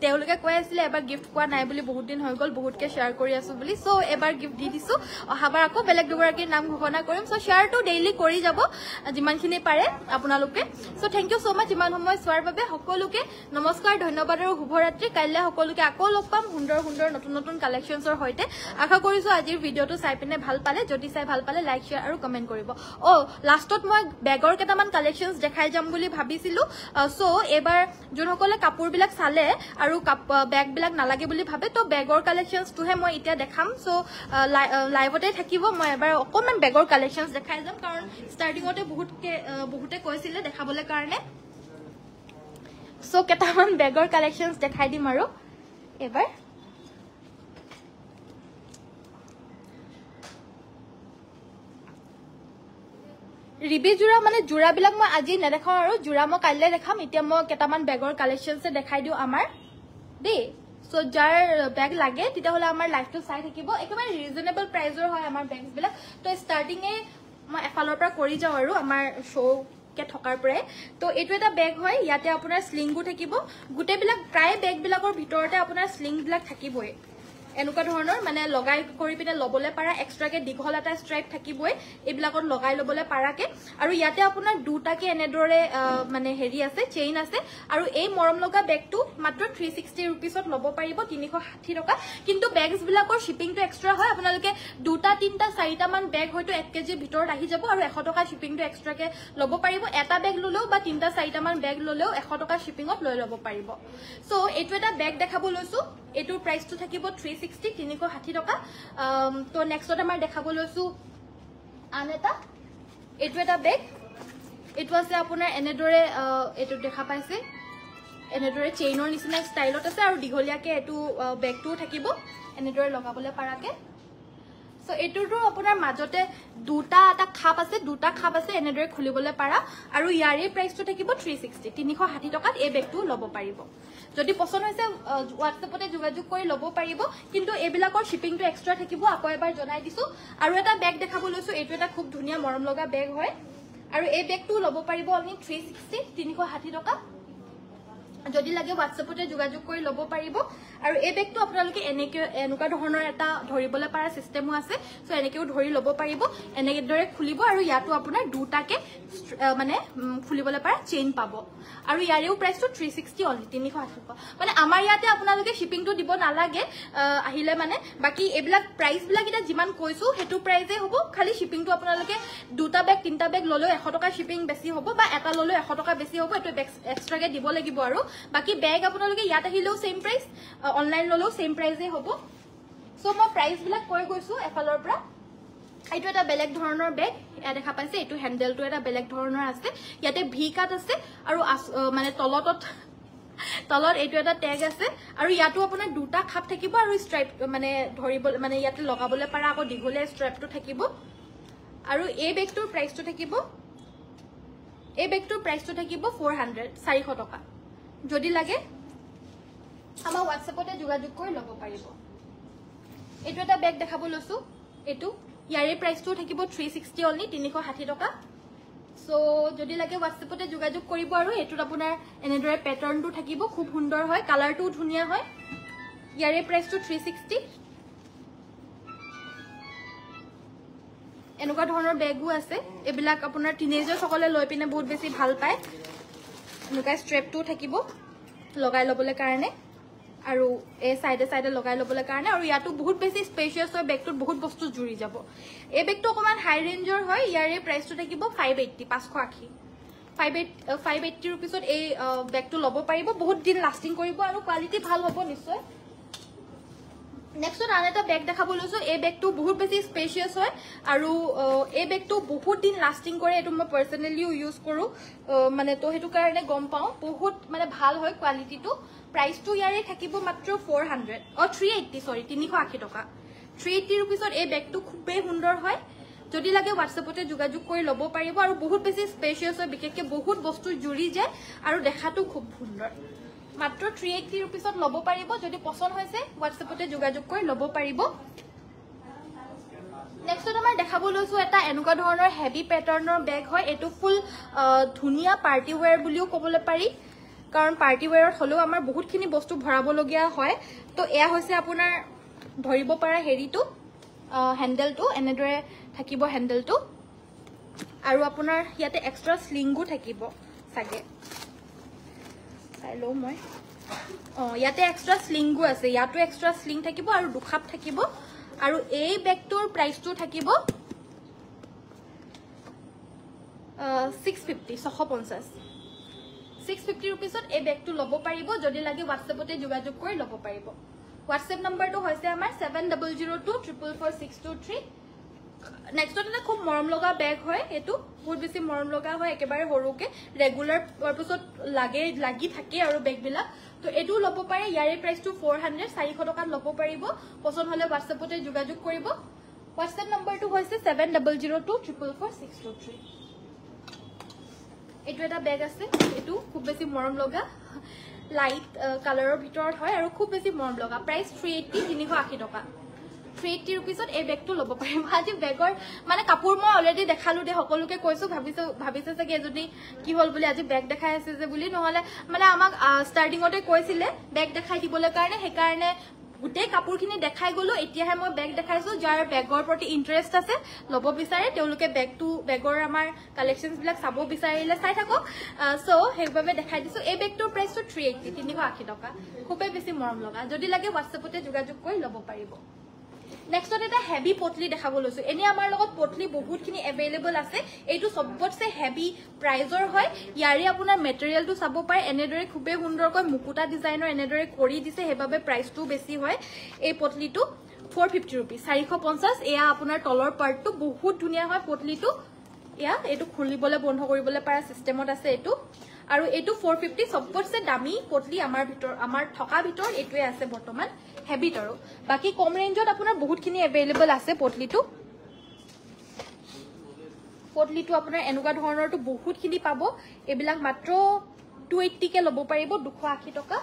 তেওঁলোকে কৈ আছিল এবাৰ গিফট পোৱা নাই বুলি বহুত দিন হৈ গল বহুতকে শেয়াৰ কৰি আছো বুলি সো এবাৰ গিফট দি দিছো অহাবাৰ আকৌ বেলেগ দুগৰাকীৰ নাম ঘোষণা কৰিম সো শেয়াৰটো ডেইলি কৰি যাব যিমানখিনি পাৰে আপোনালোকে সো থ্যাংক ইউ সো মাচ ইমান সময় চোৱাৰ বাবে সকলোকে নমস্কাৰ ধন্যবাদ আৰু শুভৰাত্ৰি কাইলে সকলোকে আকৌ লগ পাম সুন্দৰ সুন্দৰ নতুন নতুন কালেকশনছৰ হৈতে আশা কৰিছো আজিৰ ভিডিওটো চাই পিনে ভাল পালে যদি চাই ভাল পালে লাইক শেয়াৰ আৰু কমেন্ট কৰিব লাষ্টত মই বেগৰ কেটামান কালেকশনছ দেখাই যাম বুলি ভাবিছিলো সো এবাৰ যোনসকলে কাপোৰ বিলাক চালে আৰু বেগ বিলাক নালাগে বুলি ভাবে তো বেগৰ কালেকশনছটোহে মই এতিয়া দেখাম সো লাইভতে থাকিব মই এবাৰ অকমান বেগৰ কালেকশনছ দেখাই যাম কাৰণ ষ্টাৰ্টিংতে বহুতে কৈছিল দেখাবলৈ কাৰণে সো কেটামান বেগৰ কালেকশনছ দেখাই দিম আৰু এবাৰ ৰিবি জোৰা মানে জোৰা বিলাক মই আজি নেদেখাও আৰু জোৰা মই কাইলে দেখাম এতিয়া মই কেটামান বেগৰ কালেকশনছ দেখাই দিও আমাৰ দেই সো যাৰ বেগ লাগে তেতিয়া হলে আমাৰ লাইভটো চাই থাকিব একেবাৰে ৰিজনেবল প্ৰাইজৰ হয় আমাৰ বেগছ বিলাক তো ষ্টাৰ্টিংয়ে মই এফালৰ পৰা কৰি যাও আৰু আমাৰ শো কে থকাৰ পৰে তো এটো এটা বেগ হয় ইয়াতে আপোনাৰ স্লিংগু থাকিব গুটে বিলাক প্ৰায় বেগ বিলাকৰ ভিতৰতে আপোনাৰ স্লিং বিলাক থাকিবই এনেকুৱা ধৰণৰ মানে লগাই কৰি পিনে লবলে পাৰা এক্সট্ৰাকে দীঘল এটা ষ্ট্ৰাইপ থাকিবই এইবিলাকত লগাই লবলে পাৰাকে আৰু ইয়াতে আপোনাৰ দুটাকে এনেদৰে মানে হেৰি আছে চেইন আছে আৰু এই মৰম লগা বেগটো মাত্ৰ 360 रुपीसত লব পাৰিব 360 টকা কিন্তু বেগস বিলাকৰ শিপিংটো এক্সট্ৰা হয় আপোনালোকে দুটা তিনটা চাৰিটা মান বেগ হয়তো 1 কেজি ভিতৰত আহি যাব আৰু 100 টকা শিপিংটো এক্সট্ৰাকে লব পাৰিব এটা বেগ ললেও বা তিনটা চাৰিটা মান বেগ ললেও 100 টকা শিপিংত লৈ লব পাৰিব সো এটো এটা বেগ দেখাব লৈছো এটোৰ প্ৰাইসটো থাকিব 360 টকা তো নেক্সট আমাৰ দেখাব লৈছো আন এটো এটা বেগ এটো আছে আপোনাৰ এনেদৰে এটো দেখা পাইছে এনেদৰে চেইনৰ নিচিনা ষ্টাইলত আছে আৰু দীঘলীয়াকে এটো বেগটো থাকিব এনেদৰে লগাবলে পাৰাকে সো এটোটো আপোনাৰ মাজতে দুটা খাপ আছে এনেদৰে খুলিবলে পাৰা আৰু ইয়াৰে প্ৰাইসটো থাকিব 360 টকাত এই বেগটো লব পাৰিব যদি পছন্দ হৈছে WhatsAppতে যোগাযোগ কৰি লব পাৰিব কিন্তু এবিলাকৰ শিপিংটো এক্সট্ৰা থাকিব আকৌ এবাৰ জনাই দিছো আৰু এটা বেগ দেখাব লৈছো এটো এটা খুব ধুনিয়া মৰম লগা বেগ হয় আৰু এই বেগটো লব পাৰিব অনলি 360 টকা যদি লাগে WhatsAppতে যোগাযোগ কৰি লব পাৰিব আৰু এই বেগটো আপোনালোকে এনেকুৱা ধৰণৰ এটা ধৰিবলৈ পাৰা সিস্টেমো আছে সো এনেকেও ধৰি লব পাৰিব এনেদৰে খুলিব আৰু ইয়াটো আপোনাৰ দুটাকে মানে খুলিবলৈ পাৰা চেইন পাব আৰু ইয়াৰেও প্ৰাইসটো 360 অনলি 380 টকা মানে আমাৰ ইয়াতে আপোনালোকে শিপিংটো দিব নালাগে আহিলে মানে বাকি এবিলাক প্ৰাইস বিলাক এটা যিমান কৈছো হেতু প্ৰাইসে হ'ব খালি শিপিংটো আপোনালোকে দুটা বেগ তিনটা বেগ ললেও 100 টকা শিপিং বেছি হ'ব বা এটা ললেও 100 টকা বেছি হ'ব এটো এক্সট্ৰাকে দিব লাগিব আৰু বাকি বেগ আপোনালোকে ইয়াত আহিলেও সেম প্ৰাইস অনলাইন ললেও সেম প্ৰাইসে হ'ব সো মই প্ৰাইস বিলাক কৈ গৈছো এফালৰ পৰা এটো এটা বেলেগ ধৰণৰ বেগ এ দেখা পাইছে এটো হ্যান্ডেলটো এটা বেলেগ ধৰণৰ আছে ইয়াতে ভি কাট আছে আৰু মানে তলত এটো এটা ট্যাগ আছে আৰু ইয়াটো আপোনাৰ দুটা খাপ থাকিব আৰু ষ্ট্ৰাইপ মানে ধৰিব মানে ইয়াতে লগাবলে পাৰা আকৌ দীঘলীয়া ষ্ট্ৰাইপটো থাকিব আৰু এই বেগটোৰ প্ৰাইসটো থাকিব 400 টকা যদি লাগে আমাৰ WhatsAppতে যোগাযোগ কৰি লব পাৰিব এটো এটা বেগ দেখাব লৈছো এটো ইয়াৰে প্ৰাইসটো থাকিব 360 অনলি 360 টকা সো যদি লাগে WhatsAppতে যোগাযোগ কৰিব আৰু এটোত আপোনাৰ এনেদৰে প্যাটাৰ্নটো থাকিব খুব সুন্দৰ হয় কালাৰটো ধুনিয়া হয় ইয়াৰে প্ৰাইসটো 360 এনেকুৱা ধৰণৰ বেগো আছে এবিলাক আপোনাৰ টিনেজাৰ সকলে লৈ পিনে বহুত বেছি ভাল পায় এনেকুৱা ষ্ট্ৰেপটো থাকিব লগাই লবলৈ কাৰণে আৰু এই সাইডে লগাই লবলৈ কাৰণে আৰু ইয়াটো বহুত বেছি স্পেচিয়াছ হয় বেগটোত বহুত বস্তু জুৰি যাব এই বেগটো অকমান হাই ৰেঞ্জৰ হয় ইয়াৰে প্ৰাইসটো থাকিব 580 580 580 रुपीसत এই বেগটো লব পাৰিব বহুত দিন লাস্টিং কৰিব আৰু কোৱালিটি ভাল হ'ব নিশ্চয় নেক্সট আন এটা বেগ দেখাব লৈছো এই বেগটো বহুত বেছি স্পেচিয়াছ হয় আৰু এই বেগটো বহুত দিন লাস্টিং কৰে এটো মই পাৰ্সোনালিও ইউজ কৰো মানে তো হেতু কাৰণে গম পাও বহুত মানে ভাল হয় কোৱালিটিটো প্ৰাইসটো ইয়াৰে থাকিব মাত্ৰ 400 380 সৰি 380 টকা 380 रुपीसत এই বেগটো খুবেই সুন্দৰ হয় যদি লাগে WhatsAppতে যোগাযোগ কৰি লব পাৰিব আৰু বহুত বেছি স্পেচিয়াছ হয় বিশেষকৈ বহুত বস্তু জুৰি যায় আৰু দেখাটো খুব সুন্দৰ মাত্ৰ 380 रुपीसत লব পাৰিব যদি পছন্দ হৈছে WhatsAppতে যোগাযোগ কৰি লব পাৰিব নেক্সট আমাৰ দেখাব লৈছো এটা এনেকুৱা ধৰণৰ হেভি প্যাটাৰ্নৰ বেগ হয় এটো ফুল ধুনিয়া পাৰ্টি ওয়্যাৰ বুলিও ক'বলৈ পাৰি কাৰণ পাৰ্টি ওয়্যাৰত হলেও আমাৰ বহুতখিনি বস্তু ভৰাব লগিয়া হয় তো এয়া হৈছে আপোনাৰ ধৰিব পৰা হেৰিটো হ্যান্ডেলটো এনেদৰে থাকিব হ্যান্ডেলটো আৰু আপোনাৰ ইয়াতে এক্সট্ৰা স্লিংগো থাকিব সাগে চাইলো মই ইয়াতে এক্সট্ৰা স্লিংগো আছে ইয়াতো এক্সট্ৰা স্লিং থাকিব আৰু দুখাপ থাকিব আৰু এই বেগটোৰ প্ৰাইসটো থাকিব 650 650 रुपीसत এই বেগটো লব পাৰিব যদি লাগে WhatsAppতে যোগাযোগ কৰি লব পাৰিব WhatsApp নম্বৰটো হৈছে আমাৰ 7002444623 নেক্সট এটা খুব মৰম লগা বেগ হয় এটো বহুত বেছি মৰম লগা হয় একেবাৰে হৰুকে ৰেগুলাৰ পাৰপাসত লাগি থাকে আৰু বেগ বিলাক তো এটো লব পাৰে ইয়াৰে প্ৰাইসটো 400 400 টকা লব পাৰিব পছন্দ হলে WhatsAppতে যোগাযোগ কৰিব WhatsApp নম্বৰটো হৈছে 7002444623 এটো এটা বেগ আছে এটো খুব বেছি মৰম লগা লাইট কালাৰৰ ভিতৰত হয় আৰু খুব বেছি মৰম লগা প্ৰাইস 380 380 টকা 380 रुपीसत এই বেগটো লব পাৰিব আজি বেগৰ মানে কাপোৰ মই অলৰেডি দেখালো দে সকলোকে কৈছো ভাবিছে যে যদি কি হল বুলি আজি বেগ দেখাই আছে যে বুলি নহলে মানে আমাক ষ্টাৰ্টিংতে কৈছিলে বেগ দেখাই দিবলৈ কাৰণে হে কাৰণে গুটে কাপোৰখিনি দেখাই গলো এতিয়াহে মই বেগ দেখাইছো যাৰ বেগৰ প্ৰতি ইন্টাৰেষ্ট আছে লব বিচাৰে তেওঁলোকে বেগৰ আমাৰ কালেকশনছ বিলাক চাব বিচাৰিলে চাই থাকক সো হেইভাবে দেখাই দিছো এই বেগটোৰ প্ৰাইসটো 380 380 টকা খুবেই বেছি মৰম লগা যদি লাগে WhatsAppতে যোগাযোগ কৰি লব পাৰিব নেক্সট এটা হেভি পটলি দেখাব লৈছো এনে আমাৰ লগত পটলি বহুতখিনি अवेलेबल আছে এইটো সবতছে হেভি প্ৰাইজৰ হয় ইয়াৰে আপোনাৰ মেটেৰিয়েলটো চাব পাৰে এনেদৰে খুবেই সুন্দৰকৈ মুকুটা ডিজাইনৰ এনেদৰে কৰি দিছে হেবাবে প্ৰাইসটো বেছি হয় এই পটলিটো 450 रुपीस 450 এয়া আপোনাৰ তলৰ পাৰ্টটো বহুত ধুনিয়া হয় পটলিটো এয়া এটো খুলিবলৈ বন্ধ কৰিবলৈ পাৰা সিস্টেমত আছে এটো আৰু এটো 450 সবতছে দামী পটলি আমাৰ থকা ভিতৰ এটোৱে আছে বৰ্তমান হেভি তৰো বাকি কম ৰেঞ্জত আপোনাৰ বহুতখিনি अवेलेबल আছে পটলিটো আপোনাৰ এনেকুৱা ধৰণৰটো বহুতখিনি পাব এবিলাক মাত্ৰ 280 কে লব পাৰিব 280 টকা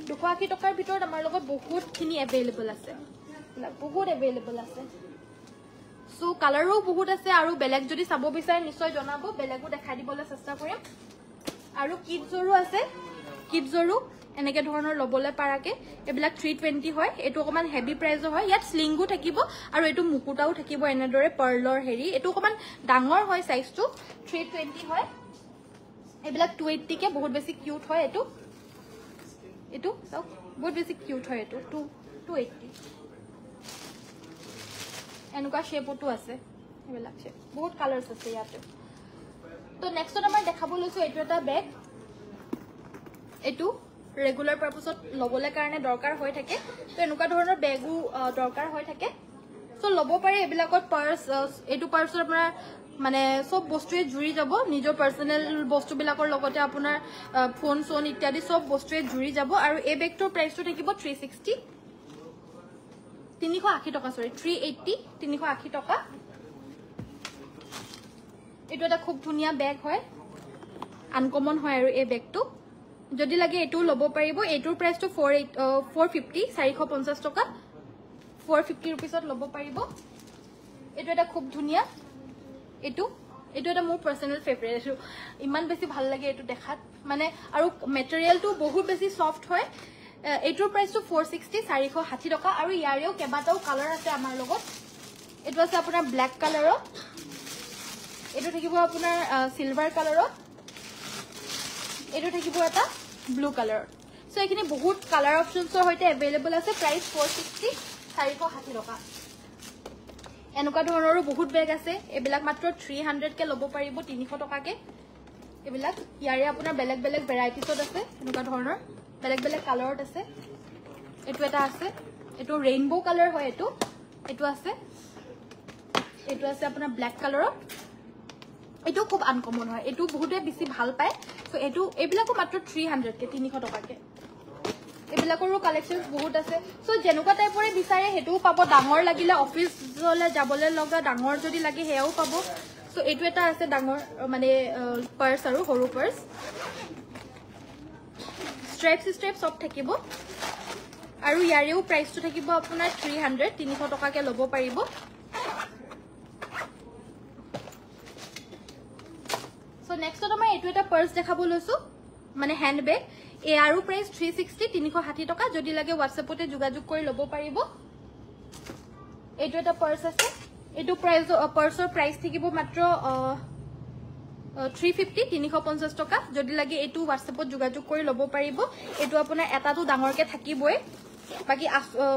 280 টকাৰ ভিতৰত আমাৰ লগত বহুতখিনি अवेलेबल আছে বহুত अवेलेबल আছে সো কালাৰো বহুত আছে আৰু বেলেগ যদি চাব বিচাৰে নিশ্চয় জনাব বেলেগো দেখাই দিবলৈ চেষ্টা কৰিম আৰু কিডজৰো আছে কিডজৰো এনেকে ধৰণৰ লবলে পাৰাকে এবিলাক 320 হয় এটো অকমান হেভি প্ৰাইজৰ হয় ইয়াত স্লিংগো থাকিব আৰু এটো মুকুটাও থাকিব এনেদৰে পাৰ্লৰ হেৰি এটো অকমান ডাঙৰ হয় সাইজটো 320 হয় এবিলাক 280 কে বহুত বেছি কিউট হয় এটো বহুত বেছি কিউট হয় এটো 280 এনেকুৱা শেপটো আছে এবিলাক শেপ বহুত কালাৰছ আছে ইয়াতে তো নেক্সট আমাৰ দেখাব লৈছো এটো এটা বেগ এটো ৰেগুলাৰ পাৰপাসত লবলে কাৰণে দৰকাৰ হৈ থাকে তো এনেকুৱা ধৰণৰ বেগও দৰকাৰ হৈ থাকে সো লব পাৰে এবিলাকত পাৰ্স এটো পাৰ্সৰ আপোনাৰ মানে সব বস্তুৱে জুৰি যাব নিজৰ পাৰ্সোনাল বস্তু বিলাকৰ লগতে আপোনাৰ ফোন সোন ইত্যাদি সব বস্তুৱে জুৰি যাব আৰু এই বেগটোৰ প্ৰাইসটো থাকিব 360 380 টকা সৰি 380 380 টকা এটো এটা খুব ধুনিয়া বেগ হয় আনকমন হয় আৰু এই বেগটো যদি লাগে এটো লব পাৰিব এটোৰ প্ৰাইসটো 450 450 টকা 450 रुपीसত লব পাৰিব এটো এটা খুব ধুনিয়া এটো এটা মোৰ পাৰ্সোনাল ফেভাৰিট ইমান বেছি ভাল লাগে এটো দেখাত মানে আৰু মেটেৰিয়েলটো বহুত বেছি সফট হয় এটোৰ প্ৰাইসটো 460 460 টকা আৰু ইয়াৰেও কেবাটাও কালাৰ আছে আমাৰ লগত এইটো আছে আপোনাৰ ব্ল্যাক কালাৰত এইটো থাকিব আপোনাৰ সিলভাৰ কালাৰত এইটো থাকিব এটা ব্লু কালাৰত সো এখিনি বহুত কালাৰ অপচনছৰ হৈতে अवेलेबल আছে প্ৰাইস 460 460 টকা এনেকুৱা ধৰণৰো বহুত বেগ আছে এবিলাক মাত্ৰ 300 কে ল'ব পাৰিব 300 টকাকে এবিলাক ইয়াৰে আপোনাৰ বেলেগ বেলেগ ভেৰাইটিছত আছে এনেকুৱা ধৰণৰ বেলেগ বেলেগ কালাৰত আছে এটো এটা আছে এটো ৰেইনবো কালাৰ হয় এটো আছে আপোনাৰ ব্ল্যাক কালাৰত এটো খুব আনকমন হয় এটো বহুতে বেছি ভাল পায় সো এটো এবিলাকো মাত্ৰ 300 কে 300 টকাকে এবিলাকৰো কালেকশনস বহুত আছে সো যেনেকুৱা টাইপৰে বিচাৰে হেটো পাব ডাঙৰ লাগিলে অফিসলে যাবলে লগা ডাঙৰ যদি লাগে হেয়াও পাব সো এটো এটা আছে ডাঙৰ মানে পাৰ্স আৰু সৰু পাৰ্স স্ট্ৰেপ সব থাকিব আৰু ইয়াৰেও প্ৰাইসটো থাকিব আপোনাৰ 300 300 টকাকে ল'ব পাৰিব সো নেক্সটত আমাৰ এটো এটা পাৰ্স দেখাব লৈছো মানে হ্যান্ড বেগ এ আৰু প্ৰাইস 360 360 টকা যদি লাগে WhatsAppতে যোগাযোগ কৰি ল'ব পাৰিব এটো এটা পাৰ্স আছে এটো পাৰ্সৰ প্ৰাইস থাকিব মাত্ৰ 350 350 টকা যদি লাগে এটো WhatsAppত যোগাযোগ কৰি ল'ব পাৰিব এটো আপোনাৰ এটাটো ডাঙৰকে থাকিবই বাকি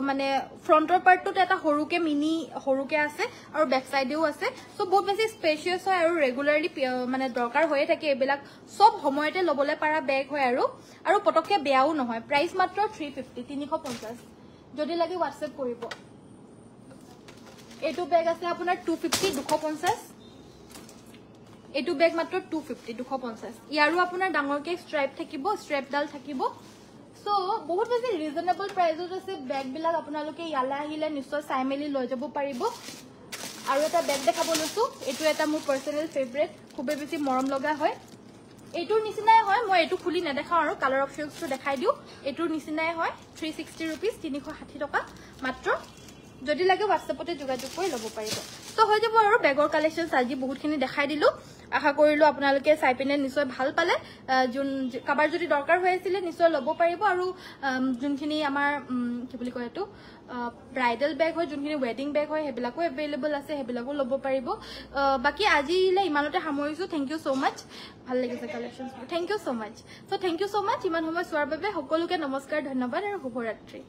মানে ফ্ৰন্টৰ পাৰ্টটো এটা হৰুকে মিনি হৰুকে আছে আৰু ব্যাক সাইডেও আছে সো বহুত বেছি স্পেশিয়াস হয় আৰু ৰেগুলাৰলি মানে দৰকাৰ হৈ থাকে এবিলাক সব সময়তে লবলে পাৰা বেগ হয় আৰু পটককে বেয়াও নহয় প্ৰাইস মাত্ৰ 350 350 যদি লাগে WhatsApp কৰিব এটো বেগ আছে আপোনাৰ 250 250 এটো বেগ মাত্ৰ 250 250 ইয়াৰো আপোনাৰ ডাঙৰকে স্ট্ৰাইপ থাকিব স্ট্ৰাইপডাল থাকিব সো বহুত বেছি ৰিজনেবল প্ৰাইসত আছে বেগ বিলাক আপোনালোকে ইয়ালে আহিলে নিশ্চয় চাই মেলি লৈ যাব পাৰিব আৰু এটা বেগ দেখাব লৈছো এটো এটা মোৰ পাৰ্সোনাল ফেভাৰিট খুবে বেছি মৰম লগা হয় এটোৰ নিচিনাই হয় মই এটো খুলি নেদেখাও আৰু কালাৰ অপচনছটো দেখাই দিও এটোৰ নিচিনাই হয় 360 रुपीस 360 টকা মাত্ৰ যদি লাগে WhatsAppতে যোগাযোগ কৰি ল'ব পাৰিব তো হৈ যাব আৰু বেগৰ কালেকশন আজি বহুতখিনি দেখাই দিলো আশা কৰিলো আপোনালোকে চাই পিনে নিশ্চয় ভাল পালে যোন কাবাৰ যদি দৰকাৰ হৈ আছিল নিশ্চয় ল'ব পাৰিব আৰু যোনখিনি আমাৰ কি বুলি কয় এটো ব্ৰাইডাল বেগ হয় যোনখিনি ওয়েডিং বেগ হয় হেবিলাকো अवेलेबल আছে হেবিলাকো ল'ব পাৰিব বাকি আজিলে ইমানতে সামৰিছো থ্যাংক ইউ সো মাচ ভাল লাগিছে কালেকশন থ্যাংক ইউ সো মাচ ইমান সময় চোৱাৰ বাবে সকলোকে নমস্কাৰ ধন্যবাদ আৰু শুভৰাত্ৰি